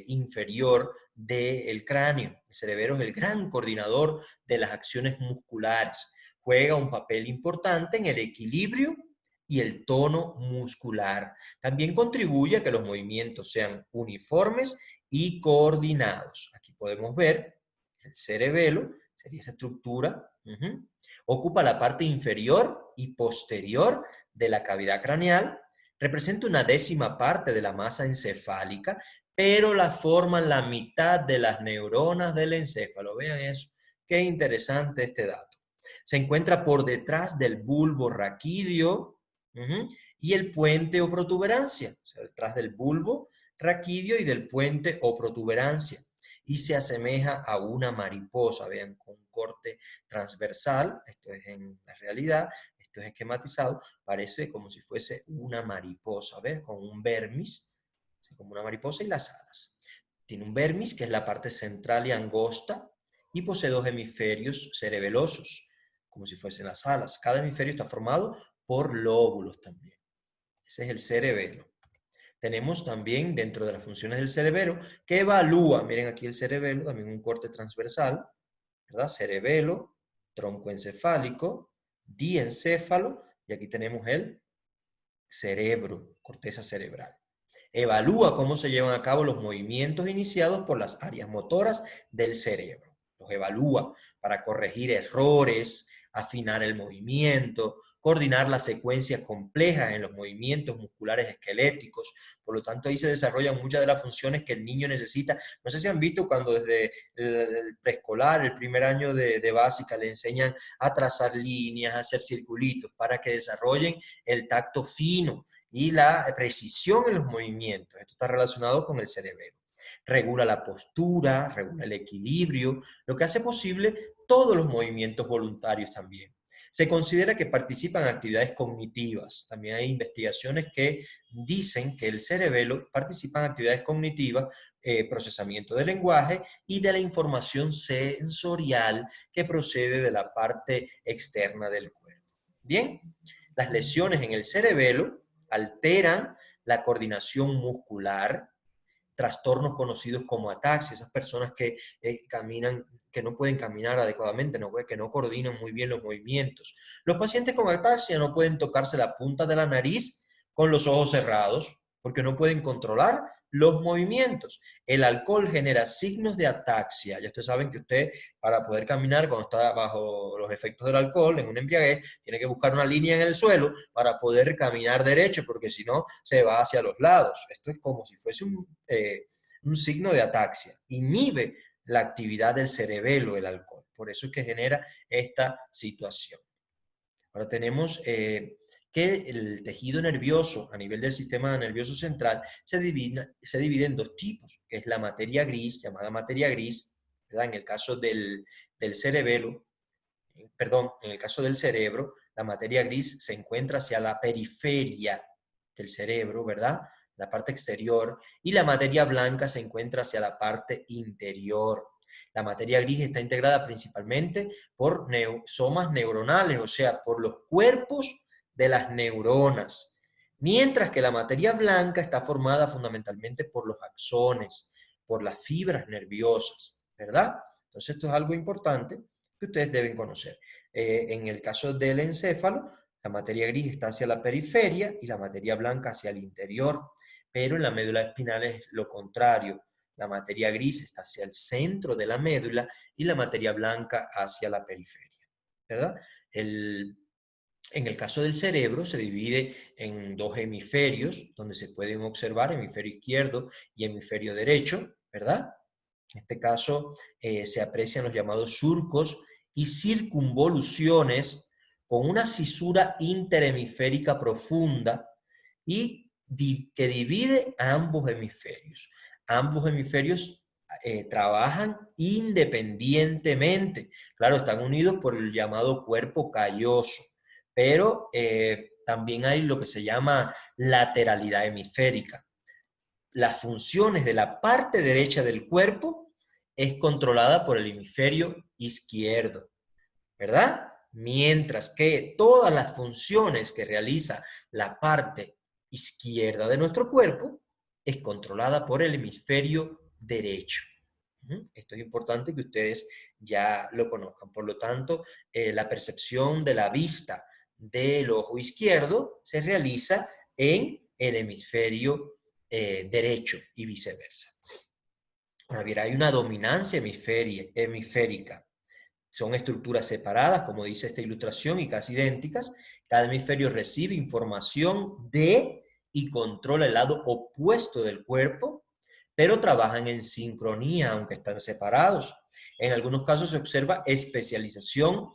inferior del cráneo. El cerebelo es el gran coordinador de las acciones musculares. Juega un papel importante en el equilibrio y el tono muscular. También contribuye a que los movimientos sean uniformes y coordinados. Aquí podemos ver el cerebelo, sería esa estructura, ocupa la parte inferior y posterior de la cavidad craneal, representa una décima parte de la masa encefálica, pero la forman la mitad de las neuronas del encéfalo. Vean eso, qué interesante este dato. Se encuentra por detrás del bulbo raquídeo, y el puente o protuberancia, o sea, detrás del bulbo raquídeo y del puente o protuberancia. Y se asemeja a una mariposa, vean, con un corte transversal, esto es en la realidad, esto es esquematizado, parece como si fuese una mariposa, ¿ves? Con un vermis, como una mariposa y las alas. Tiene un vermis, que es la parte central y angosta, y posee dos hemisferios cerebelosos, como si fuesen las alas. Cada hemisferio está formado por lóbulos también. Ese es el cerebelo. Tenemos también dentro de las funciones del cerebelo que evalúa, miren aquí el cerebelo, también un corte transversal, ¿verdad? Cerebelo, tronco encefálico, diencéfalo, y aquí tenemos el cerebro, corteza cerebral. Evalúa cómo se llevan a cabo los movimientos iniciados por las áreas motoras del cerebro. Los evalúa para corregir errores, afinar el movimiento, coordinar las secuencias complejas en los movimientos musculares esqueléticos. Por lo tanto, ahí se desarrollan muchas de las funciones que el niño necesita. No sé si han visto cuando desde el preescolar, el primer año de básica, le enseñan a trazar líneas, a hacer circulitos, para que desarrollen el tacto fino y la precisión en los movimientos. Esto está relacionado con el cerebelo. Regula la postura, regula el equilibrio, lo que hace posible todos los movimientos voluntarios también. Se considera que participa en actividades cognitivas. También hay investigaciones que dicen que el cerebelo participa en actividades cognitivas, procesamiento del lenguaje y de la información sensorial que procede de la parte externa del cuerpo. Bien, las lesiones en el cerebelo alteran la coordinación muscular, trastornos conocidos como ataxia, esas personas que caminan, que no pueden caminar adecuadamente, que no coordinan muy bien los movimientos. Los pacientes con ataxia no pueden tocarse la punta de la nariz con los ojos cerrados, porque no pueden controlar los movimientos. El alcohol genera signos de ataxia. Ya ustedes saben que usted, para poder caminar cuando está bajo los efectos del alcohol, en una embriaguez, tiene que buscar una línea en el suelo para poder caminar derecho, porque si no, se va hacia los lados. Esto es como si fuese un signo de ataxia. Inhibe la actividad del cerebelo el alcohol. Por eso es que genera esta situación. Ahora tenemos que el tejido nervioso a nivel del sistema nervioso central se divide en dos tipos, que es la materia gris, llamada materia gris, ¿verdad? En el caso del cerebelo, perdón, en el caso del cerebro, la materia gris se encuentra hacia la periferia del cerebro, ¿verdad? La parte exterior, y la materia blanca se encuentra hacia la parte interior. La materia gris está integrada principalmente por somas neuronales, o sea, por los cuerpos de las neuronas, mientras que la materia blanca está formada fundamentalmente por los axones, por las fibras nerviosas, ¿verdad? Entonces esto es algo importante que ustedes deben conocer. En el caso del encéfalo, la materia gris está hacia la periferia y la materia blanca hacia el interior, pero en la médula espinal es lo contrario. La materia gris está hacia el centro de la médula y la materia blanca hacia la periferia, ¿verdad? En el caso del cerebro se divide en dos hemisferios, donde se pueden observar hemisferio izquierdo y hemisferio derecho, ¿verdad? En este caso se aprecian los llamados surcos y circunvoluciones con una cisura interhemisférica profunda y que divide a ambos hemisferios. Ambos hemisferios trabajan independientemente. Claro, están unidos por el llamado cuerpo calloso, pero también hay lo que se llama lateralidad hemisférica. Las funciones de la parte derecha del cuerpo es controlada por el hemisferio izquierdo, ¿verdad? Mientras que todas las funciones que realiza la parte izquierda de nuestro cuerpo es controlada por el hemisferio derecho. Esto es importante que ustedes ya lo conozcan. Por lo tanto, la percepción de la vista del ojo izquierdo se realiza en el hemisferio derecho y viceversa. Ahora bien, hay una dominancia hemisférica. Son estructuras separadas, como dice esta ilustración, y casi idénticas. Cada hemisferio recibe información de y controla el lado opuesto del cuerpo, pero trabajan en sincronía, aunque están separados. En algunos casos se observa especialización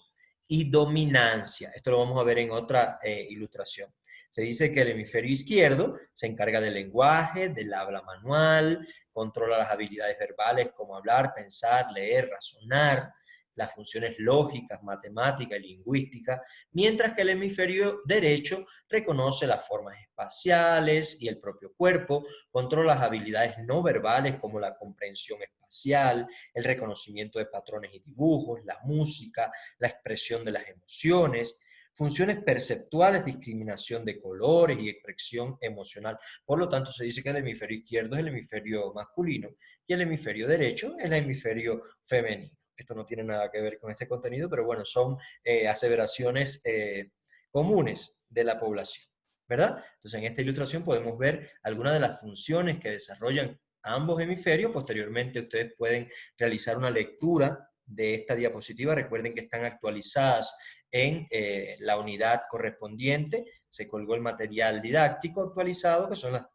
y dominancia. Esto lo vamos a ver en otra ilustración. Se dice que el hemisferio izquierdo se encarga del lenguaje, del habla manual, controla las habilidades verbales como hablar, pensar, leer, razonar, las funciones lógicas, matemáticas y lingüísticas, mientras que el hemisferio derecho reconoce las formas espaciales y el propio cuerpo, controla las habilidades no verbales como la comprensión espacial, el reconocimiento de patrones y dibujos, la música, la expresión de las emociones, funciones perceptuales, discriminación de colores y expresión emocional. Por lo tanto, se dice que el hemisferio izquierdo es el hemisferio masculino y el hemisferio derecho es el hemisferio femenino. Esto no tiene nada que ver con este contenido, pero bueno, son aseveraciones comunes de la población, ¿verdad? Entonces, en esta ilustración podemos ver algunas de las funciones que desarrollan ambos hemisferios. Posteriormente, ustedes pueden realizar una lectura de esta diapositiva. Recuerden que están actualizadas en la unidad correspondiente. Se colgó el material didáctico actualizado, que son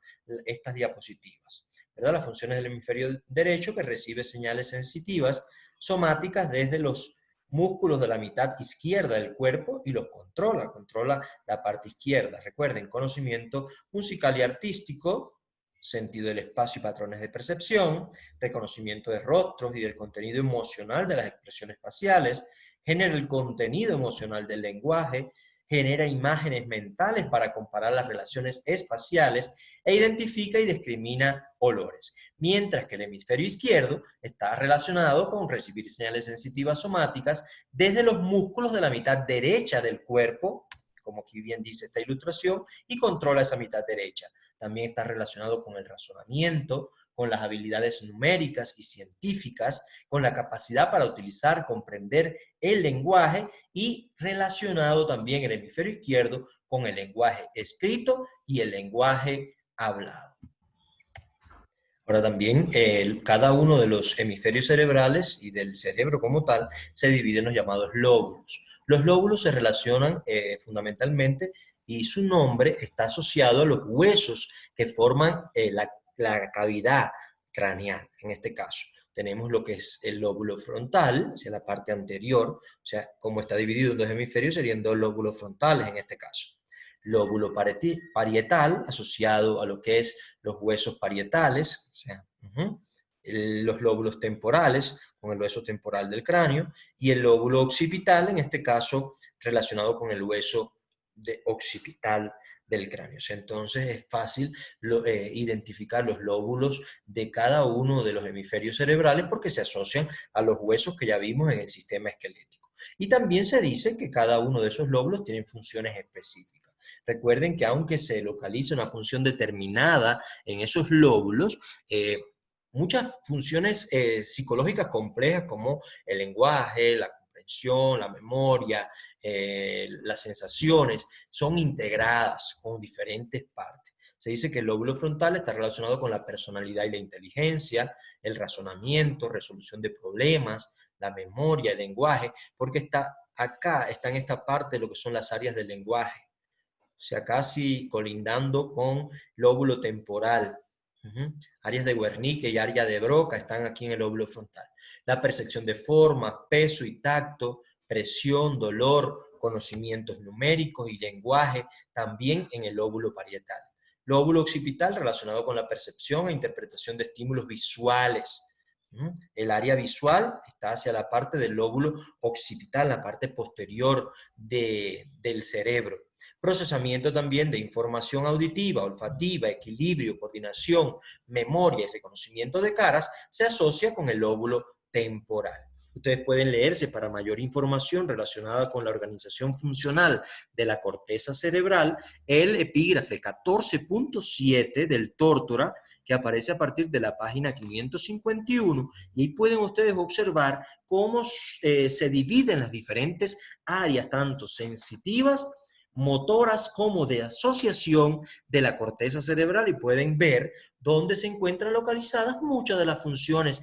estas diapositivas, ¿verdad? Las funciones del hemisferio derecho, que recibe señales sensitivas somáticas desde los músculos de la mitad izquierda del cuerpo y los controla la parte izquierda. Recuerden, conocimiento musical y artístico, sentido del espacio y patrones de percepción, reconocimiento de rostros y del contenido emocional de las expresiones faciales, genera el contenido emocional del lenguaje, genera imágenes mentales para comparar las relaciones espaciales e identifica y discrimina olores, mientras que el hemisferio izquierdo está relacionado con recibir señales sensitivas somáticas desde los músculos de la mitad derecha del cuerpo, como aquí bien dice esta ilustración, y controla esa mitad derecha. También está relacionado con el razonamiento, con las habilidades numéricas y científicas, con la capacidad para utilizar, comprender el lenguaje y relacionado también el hemisferio izquierdo con el lenguaje escrito y el lenguaje hablado. Ahora también cada uno de los hemisferios cerebrales y del cerebro como tal se divide en los llamados lóbulos. Los lóbulos se relacionan fundamentalmente y su nombre está asociado a los huesos que forman la cavidad craneal, en este caso. Tenemos lo que es el lóbulo frontal, hacia la parte anterior, o sea, como está dividido en dos hemisferios, serían dos lóbulos frontales en este caso. Lóbulo parietal, asociado a lo que es los huesos parietales, o sea, los lóbulos temporales, con el hueso temporal del cráneo, y el lóbulo occipital, en este caso, relacionado con el hueso occipital del cráneo. O sea, entonces es fácil identificar los lóbulos de cada uno de los hemisferios cerebrales porque se asocian a los huesos que ya vimos en el sistema esquelético. Y también se dice que cada uno de esos lóbulos tiene funciones específicas. Recuerden que aunque se localice una función determinada en esos lóbulos, muchas funciones psicológicas complejas como el lenguaje, la comprensión, la memoria, las sensaciones, son integradas con diferentes partes. Se dice que el lóbulo frontal está relacionado con la personalidad y la inteligencia, el razonamiento, resolución de problemas, la memoria, el lenguaje, porque está en esta parte de lo que son las áreas del lenguaje, o sea, casi colindando con lóbulo temporal. Áreas de Wernicke y área de Broca están aquí en el lóbulo frontal. La percepción de forma, peso y tacto, presión, dolor, conocimientos numéricos y lenguaje, también en el lóbulo parietal. Lóbulo occipital relacionado con la percepción e interpretación de estímulos visuales. El área visual está hacia la parte del lóbulo occipital, la parte posterior del cerebro. Procesamiento también de información auditiva, olfativa, equilibrio, coordinación, memoria y reconocimiento de caras se asocia con el lóbulo temporal. Ustedes pueden leerse para mayor información relacionada con la organización funcional de la corteza cerebral el epígrafe 14.7 del Tórtora, que aparece a partir de la página 551, y ahí pueden ustedes observar cómo se dividen las diferentes áreas, tanto sensitivas, motoras como de asociación de la corteza cerebral, y pueden ver dónde se encuentran localizadas muchas de las funciones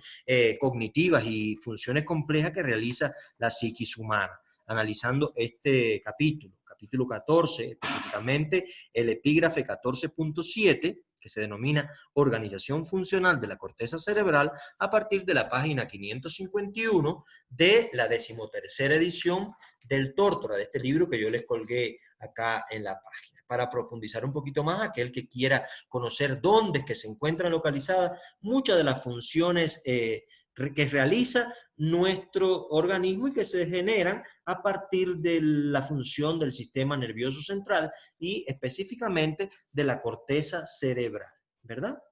cognitivas y funciones complejas que realiza la psiquis humana. Analizando este capítulo 14, específicamente el epígrafe 14.7, que se denomina Organización Funcional de la Corteza Cerebral, a partir de la página 551 de la 13ª edición del Tórtora, de este libro que yo les colgué acá en la página. Para profundizar un poquito más, aquel que quiera conocer dónde es que se encuentran localizadas muchas de las funciones que realiza nuestro organismo y que se generan a partir de la función del sistema nervioso central y específicamente de la corteza cerebral, ¿verdad?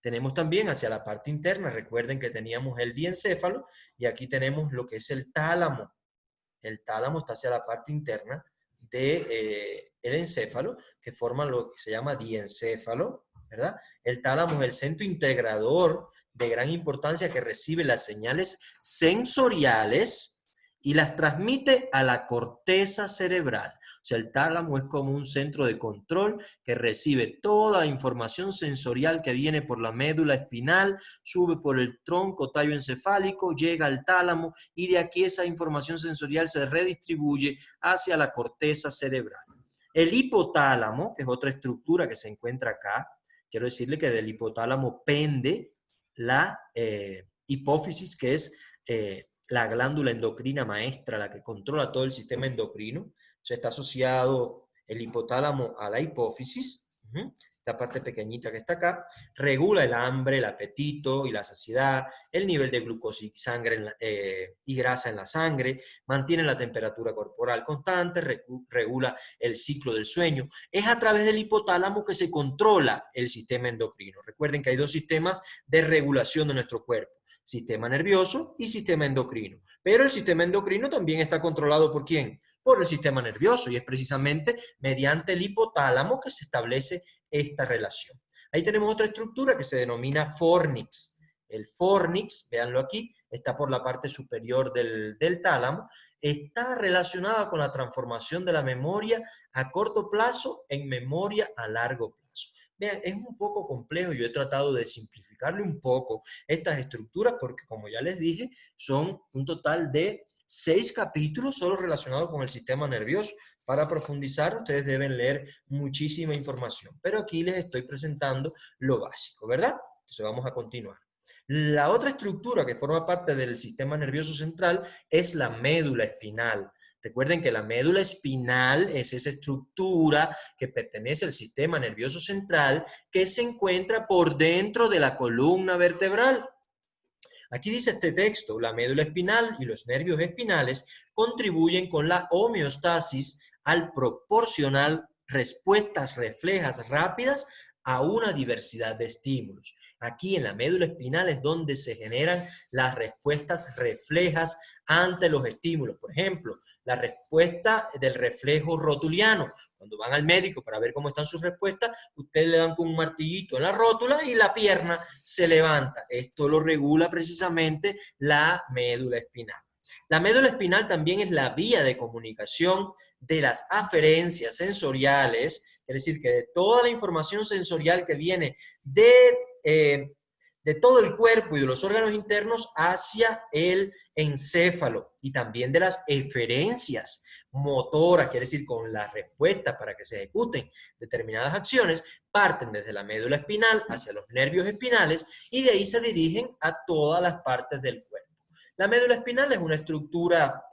Tenemos también hacia la parte interna, recuerden que teníamos el diencéfalo y aquí tenemos lo que es el tálamo. El tálamo está hacia la parte interna del encéfalo, que forman lo que se llama diencéfalo, ¿verdad? El tálamo es el centro integrador de gran importancia que recibe las señales sensoriales y las transmite a la corteza cerebral. O sea, el tálamo es como un centro de control que recibe toda la información sensorial que viene por la médula espinal, sube por el tronco tallo encefálico, llega al tálamo y de aquí esa información sensorial se redistribuye hacia la corteza cerebral. El hipotálamo, que es otra estructura que se encuentra acá, quiero decirle que del hipotálamo pende la hipófisis, que es la glándula endocrina maestra, la que controla todo el sistema endocrino. O sea, está asociado el hipotálamo a la hipófisis, esta parte pequeñita que está acá, regula el hambre, el apetito y la saciedad, el nivel de glucosa y grasa en la sangre, mantiene la temperatura corporal constante, regula el ciclo del sueño. Es a través del hipotálamo que se controla el sistema endocrino. Recuerden que hay dos sistemas de regulación de nuestro cuerpo: sistema nervioso y sistema endocrino. Pero el sistema endocrino también está controlado ¿por quién? Por el sistema nervioso, y es precisamente mediante el hipotálamo que se establece esta relación. Ahí tenemos otra estructura que se denomina fornix. El fornix, véanlo aquí, está por la parte superior del tálamo, está relacionada con la transformación de la memoria a corto plazo en memoria a largo plazo. Vean, es un poco complejo, yo he tratado de simplificarle un poco estas estructuras porque, como ya les dije, son un total de 6 capítulos solo relacionados con el sistema nervioso. Para profundizar, ustedes deben leer muchísima información, pero aquí les estoy presentando lo básico, ¿verdad? Entonces vamos a continuar. La otra estructura que forma parte del sistema nervioso central es la médula espinal. Recuerden que la médula espinal es esa estructura que pertenece al sistema nervioso central que se encuentra por dentro de la columna vertebral. Aquí dice este texto, la médula espinal y los nervios espinales contribuyen con la homeostasis al proporcionar respuestas reflejas rápidas a una diversidad de estímulos. Aquí en la médula espinal es donde se generan las respuestas reflejas ante los estímulos. Por ejemplo, la respuesta del reflejo rotuliano. Cuando van al médico para ver cómo están sus respuestas, ustedes le dan con un martillito en la rótula y la pierna se levanta. Esto lo regula precisamente la médula espinal. La médula espinal también es la vía de comunicación de las aferencias sensoriales, es decir, que de toda la información sensorial que viene de todo el cuerpo y de los órganos internos hacia el encéfalo, y también de las eferencias motoras, quiere decir con la respuesta para que se ejecuten determinadas acciones, parten desde la médula espinal hacia los nervios espinales y de ahí se dirigen a todas las partes del cuerpo. La médula espinal es una estructura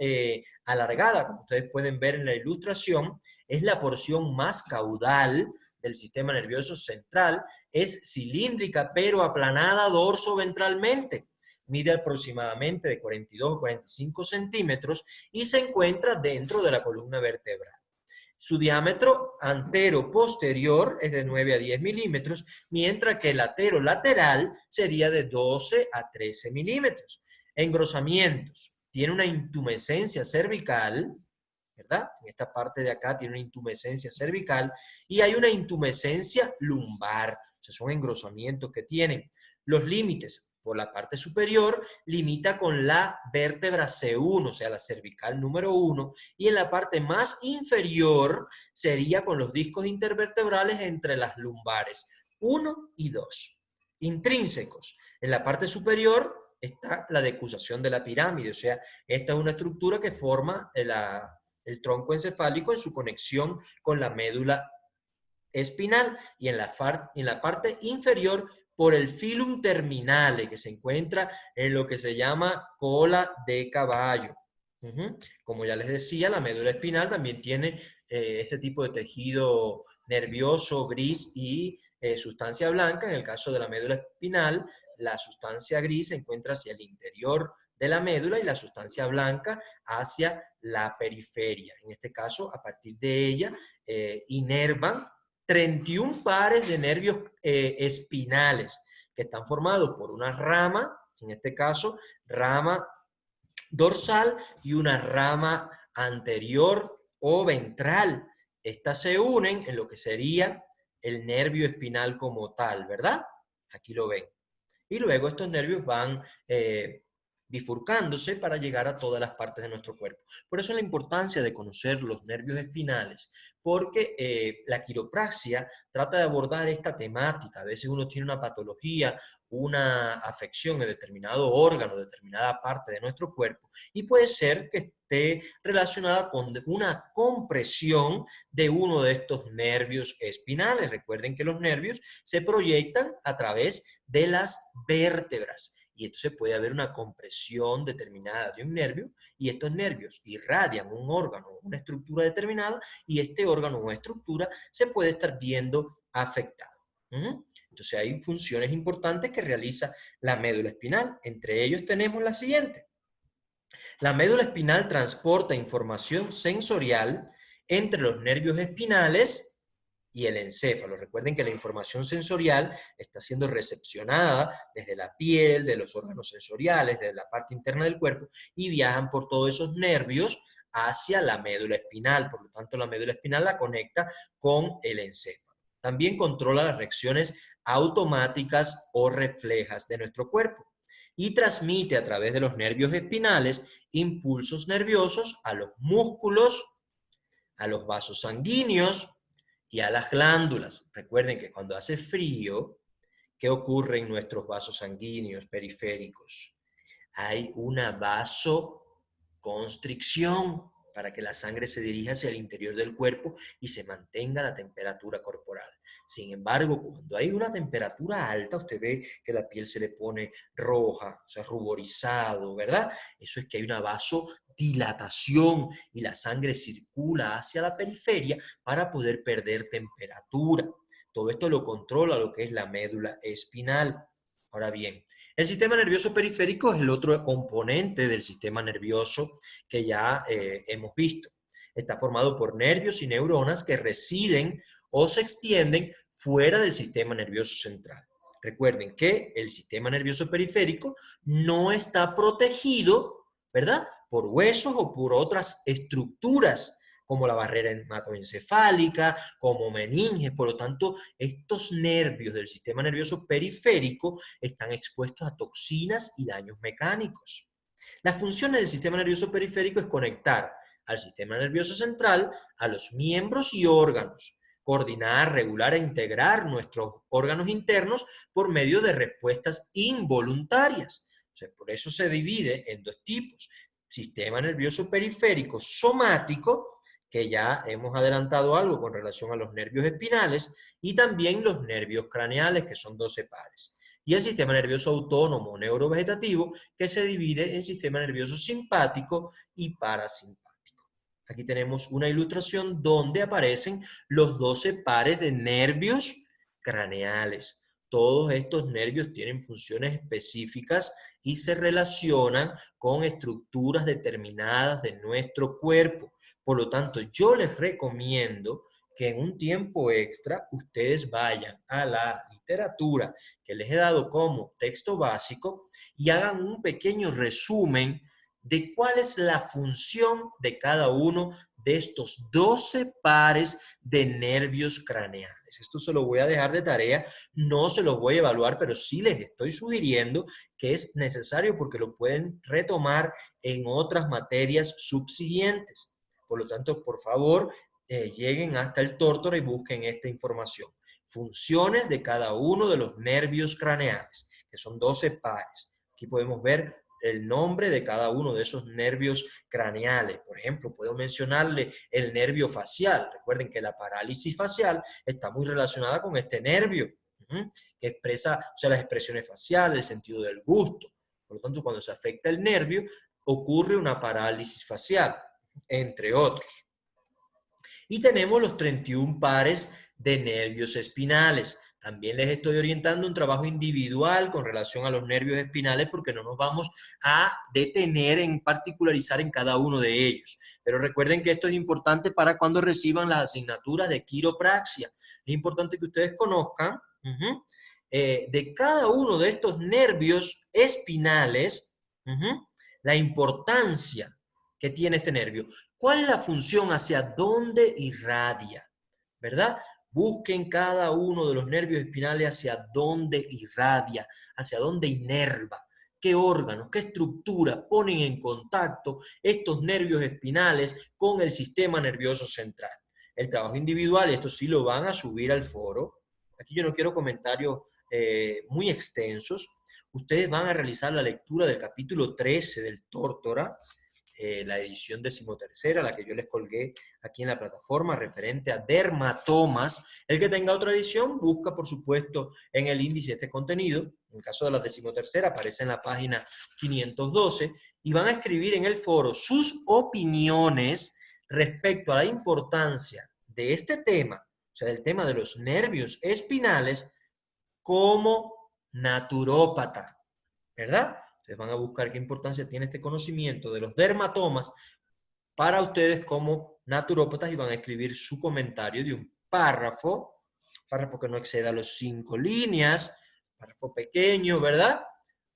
alargada, como ustedes pueden ver en la ilustración, es la porción más caudal del sistema nervioso central, es cilíndrica pero aplanada dorso-ventralmente. Mide aproximadamente de 42 a 45 centímetros y se encuentra dentro de la columna vertebral. Su diámetro antero-posterior es de 9 a 10 milímetros, mientras que el atero-lateral sería de 12 a 13 milímetros. Engrosamientos. Tiene una intumescencia cervical, ¿verdad? En esta parte de acá tiene una intumescencia cervical y hay una intumescencia lumbar. O sea, son engrosamientos que tienen. Los límites. Por la parte superior limita con la vértebra C1, o sea, la cervical número 1, y en la parte más inferior sería con los discos intervertebrales entre las lumbares 1 y 2. Intrínsecos. En la parte superior está la decusación de la pirámide, o sea, esta es una estructura que forma el tronco encefálico en su conexión con la médula espinal, y en la parte inferior por el filum terminale, que se encuentra en lo que se llama cola de caballo. Como ya les decía, la médula espinal también tiene ese tipo de tejido nervioso gris y sustancia blanca. En el caso de la médula espinal, la sustancia gris se encuentra hacia el interior de la médula y la sustancia blanca hacia la periferia. En este caso, a partir de ella, inervan 31 pares de nervios espinales que están formados por una rama, en este caso, rama dorsal y una rama anterior o ventral. Estas se unen en lo que sería el nervio espinal como tal, ¿verdad? Aquí lo ven. Y luego estos nervios van bifurcándose para llegar a todas las partes de nuestro cuerpo. Por eso la importancia de conocer los nervios espinales, porque la quiropraxia trata de abordar esta temática. A veces uno tiene una patología, una afección en determinado órgano, determinada parte de nuestro cuerpo, y puede ser que esté relacionada con una compresión de uno de estos nervios espinales. Recuerden que los nervios se proyectan a través de las vértebras. Y entonces puede haber una compresión determinada de un nervio y estos nervios irradian un órgano, una estructura determinada y este órgano o estructura se puede estar viendo afectado. Entonces hay funciones importantes que realiza la médula espinal. Entre ellos tenemos la siguiente. La médula espinal transporta información sensorial entre los nervios espinales y el encéfalo. Recuerden que la información sensorial está siendo recepcionada desde la piel, de los órganos sensoriales, desde la parte interna del cuerpo, y viajan por todos esos nervios hacia la médula espinal. Por lo tanto, la médula espinal la conecta con el encéfalo. También controla las reacciones automáticas o reflejas de nuestro cuerpo y transmite a través de los nervios espinales impulsos nerviosos a los músculos, a los vasos sanguíneos y a las glándulas. Recuerden que cuando hace frío, ¿qué ocurre en nuestros vasos sanguíneos periféricos? Hay una vasoconstricción para que la sangre se dirija hacia el interior del cuerpo y se mantenga la temperatura corporal. Sin embargo, cuando hay una temperatura alta, usted ve que la piel se le pone roja, o sea, ruborizado, ¿verdad? Eso es que hay una vasodilatación y la sangre circula hacia la periferia para poder perder temperatura. Todo esto lo controla lo que es la médula espinal. Ahora bien, el sistema nervioso periférico es el otro componente del sistema nervioso que ya hemos visto. Está formado por nervios y neuronas que residen o se extienden fuera del sistema nervioso central. Recuerden que el sistema nervioso periférico no está protegido, ¿verdad?, por huesos o por otras estructuras como la barrera hematoencefálica, como meninges. Por lo tanto, estos nervios del sistema nervioso periférico están expuestos a toxinas y daños mecánicos. Las funciones del sistema nervioso periférico es conectar al sistema nervioso central, a los miembros y órganos, coordinar, regular e integrar nuestros órganos internos por medio de respuestas involuntarias. O sea, por eso se divide en dos tipos: sistema nervioso periférico somático, que ya hemos adelantado algo con relación a los nervios espinales, y también los nervios craneales, que son 12 pares. Y el sistema nervioso autónomo neurovegetativo, que se divide en sistema nervioso simpático y parasimpático. Aquí tenemos una ilustración donde aparecen los 12 pares de nervios craneales. Todos estos nervios tienen funciones específicas y se relacionan con estructuras determinadas de nuestro cuerpo. Por lo tanto, yo les recomiendo que en un tiempo extra ustedes vayan a la literatura que les he dado como texto básico y hagan un pequeño resumen de cuál es la función de cada uno de estos 12 pares de nervios craneales. Esto se lo voy a dejar de tarea, no se los voy a evaluar, pero sí les estoy sugiriendo que es necesario porque lo pueden retomar en otras materias subsiguientes. Por lo tanto, por favor, lleguen hasta el Tórtora y busquen esta información. Funciones de cada uno de los nervios craneales, que son 12 pares. Aquí podemos ver el nombre de cada uno de esos nervios craneales. Por ejemplo, puedo mencionarle el nervio facial. Recuerden que la parálisis facial está muy relacionada con este nervio, que expresa, o sea, las expresiones faciales, el sentido del gusto. Por lo tanto, cuando se afecta el nervio, ocurre una parálisis facial, entre otros. Y tenemos los 31 pares de nervios espinales. También les estoy orientando un trabajo individual con relación a los nervios espinales porque no nos vamos a detener en particularizar en cada uno de ellos. Pero recuerden que esto es importante para cuando reciban las asignaturas de quiropraxia. Es importante que ustedes conozcan de cada uno de estos nervios espinales, la importancia que tiene este nervio. ¿Cuál es la función? ¿Hacia dónde irradia? ¿Verdad? Busquen cada uno de los nervios espinales hacia dónde irradia, hacia dónde inerva, qué órganos, qué estructura ponen en contacto estos nervios espinales con el sistema nervioso central. El trabajo individual, esto sí lo van a subir al foro. Aquí yo no quiero comentarios muy extensos. Ustedes van a realizar la lectura del capítulo 13 del Tórtora, la edición 13ª, la que yo les colgué aquí en la plataforma, referente a dermatomas. El que tenga otra edición, busca, por supuesto, en el índice este contenido. En el caso de la 13ª, aparece en la página 512, y van a escribir en el foro sus opiniones respecto a la importancia de este tema, o sea, del tema de los nervios espinales, como naturópata, ¿verdad? Ustedes van a buscar qué importancia tiene este conocimiento de los dermatomas para ustedes como naturópatas y van a escribir su comentario de un párrafo que no exceda los 5 líneas, párrafo pequeño, ¿verdad?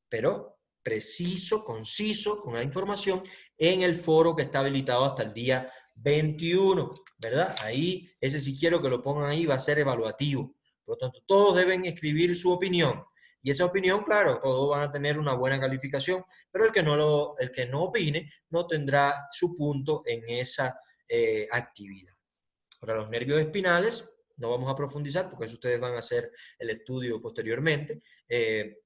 Pero preciso, conciso, con la información en el foro que está habilitado hasta el día 21, ¿verdad? Ahí, ese si quiero que lo pongan ahí, va a ser evaluativo. Por lo tanto, todos deben escribir su opinión. Y esa opinión, claro, todos van a tener una buena calificación, pero el que no opine no tendrá su punto en esa actividad. Ahora, los nervios espinales no vamos a profundizar porque eso ustedes van a hacer el estudio posteriormente.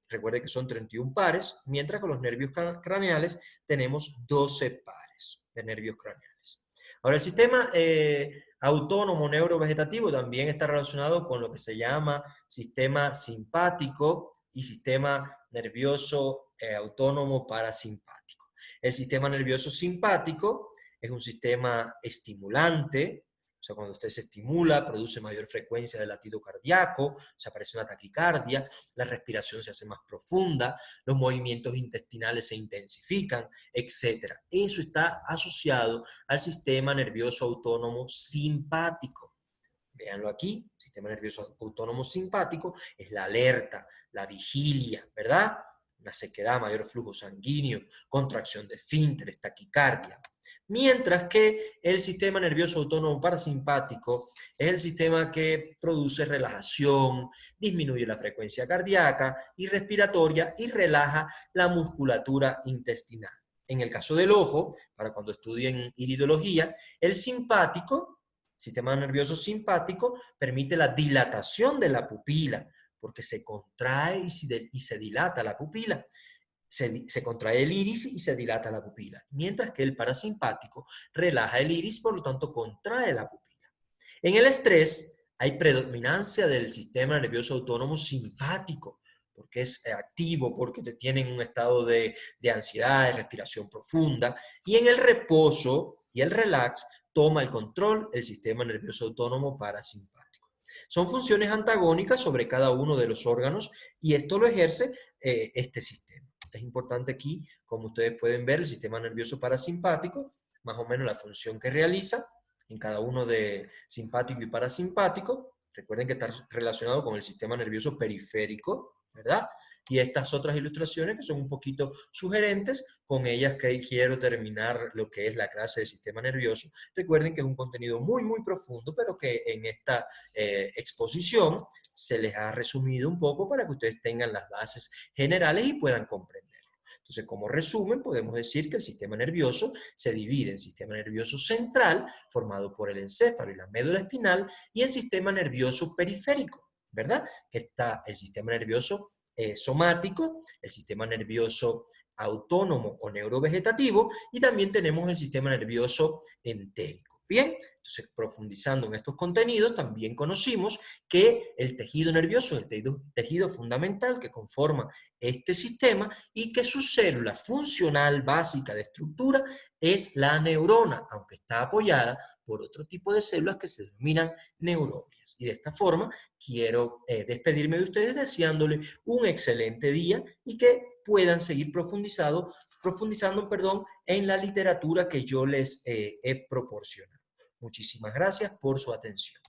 Recuerden que son 31 pares, mientras que los nervios craneales tenemos 12 pares de nervios craneales. Ahora, el sistema autónomo neurovegetativo también está relacionado con lo que se llama sistema simpático y sistema nervioso autónomo parasimpático. El sistema nervioso simpático es un sistema estimulante, o sea, cuando usted se estimula, produce mayor frecuencia de latido cardíaco, se aparece una taquicardia, la respiración se hace más profunda, los movimientos intestinales se intensifican, etc. Eso está asociado al sistema nervioso autónomo simpático. Véanlo aquí, sistema nervioso autónomo simpático es la alerta, la vigilia, ¿verdad? Una sequedad, mayor flujo sanguíneo, contracción de esfínteres, taquicardia. Mientras que el sistema nervioso autónomo parasimpático es el sistema que produce relajación, disminuye la frecuencia cardíaca y respiratoria y relaja la musculatura intestinal. En el caso del ojo, para cuando estudien iridología, el simpático, sistema nervioso simpático, permite la dilatación de la pupila, porque se contrae y se dilata la pupila. Se contrae el iris y se dilata la pupila, mientras que el parasimpático relaja el iris, por lo tanto contrae la pupila. En el estrés hay predominancia del sistema nervioso autónomo simpático, porque es activo, porque te tiene en un estado de ansiedad, de respiración profunda, y en el reposo y el relax toma el control el sistema nervioso autónomo parasimpático. Son funciones antagónicas sobre cada uno de los órganos y esto lo ejerce este sistema. Es importante aquí, como ustedes pueden ver, el sistema nervioso parasimpático, más o menos la función que realiza en cada uno de simpático y parasimpático. Recuerden que está relacionado con el sistema nervioso periférico, ¿verdad? Y estas otras ilustraciones que son un poquito sugerentes, con ellas que quiero terminar lo que es la clase de sistema nervioso. Recuerden que es un contenido muy, muy profundo, pero que en esta exposición se les ha resumido un poco para que ustedes tengan las bases generales y puedan comprenderlo. Entonces, como resumen, podemos decir que el sistema nervioso se divide en sistema nervioso central, formado por el encéfalo y la médula espinal, y en sistema nervioso periférico, ¿verdad? Que está el sistema nervioso somático, el sistema nervioso autónomo o neurovegetativo, y también tenemos el sistema nervioso entérico. Bien, entonces profundizando en estos contenidos, también conocimos que el tejido nervioso es el tejido fundamental que conforma este sistema y que su célula funcional básica de estructura es la neurona, aunque está apoyada por otro tipo de células que se denominan neuroblias. Y de esta forma quiero despedirme de ustedes deseándole un excelente día y que puedan seguir profundizando en la literatura que yo les he proporcionado. Muchísimas gracias por su atención.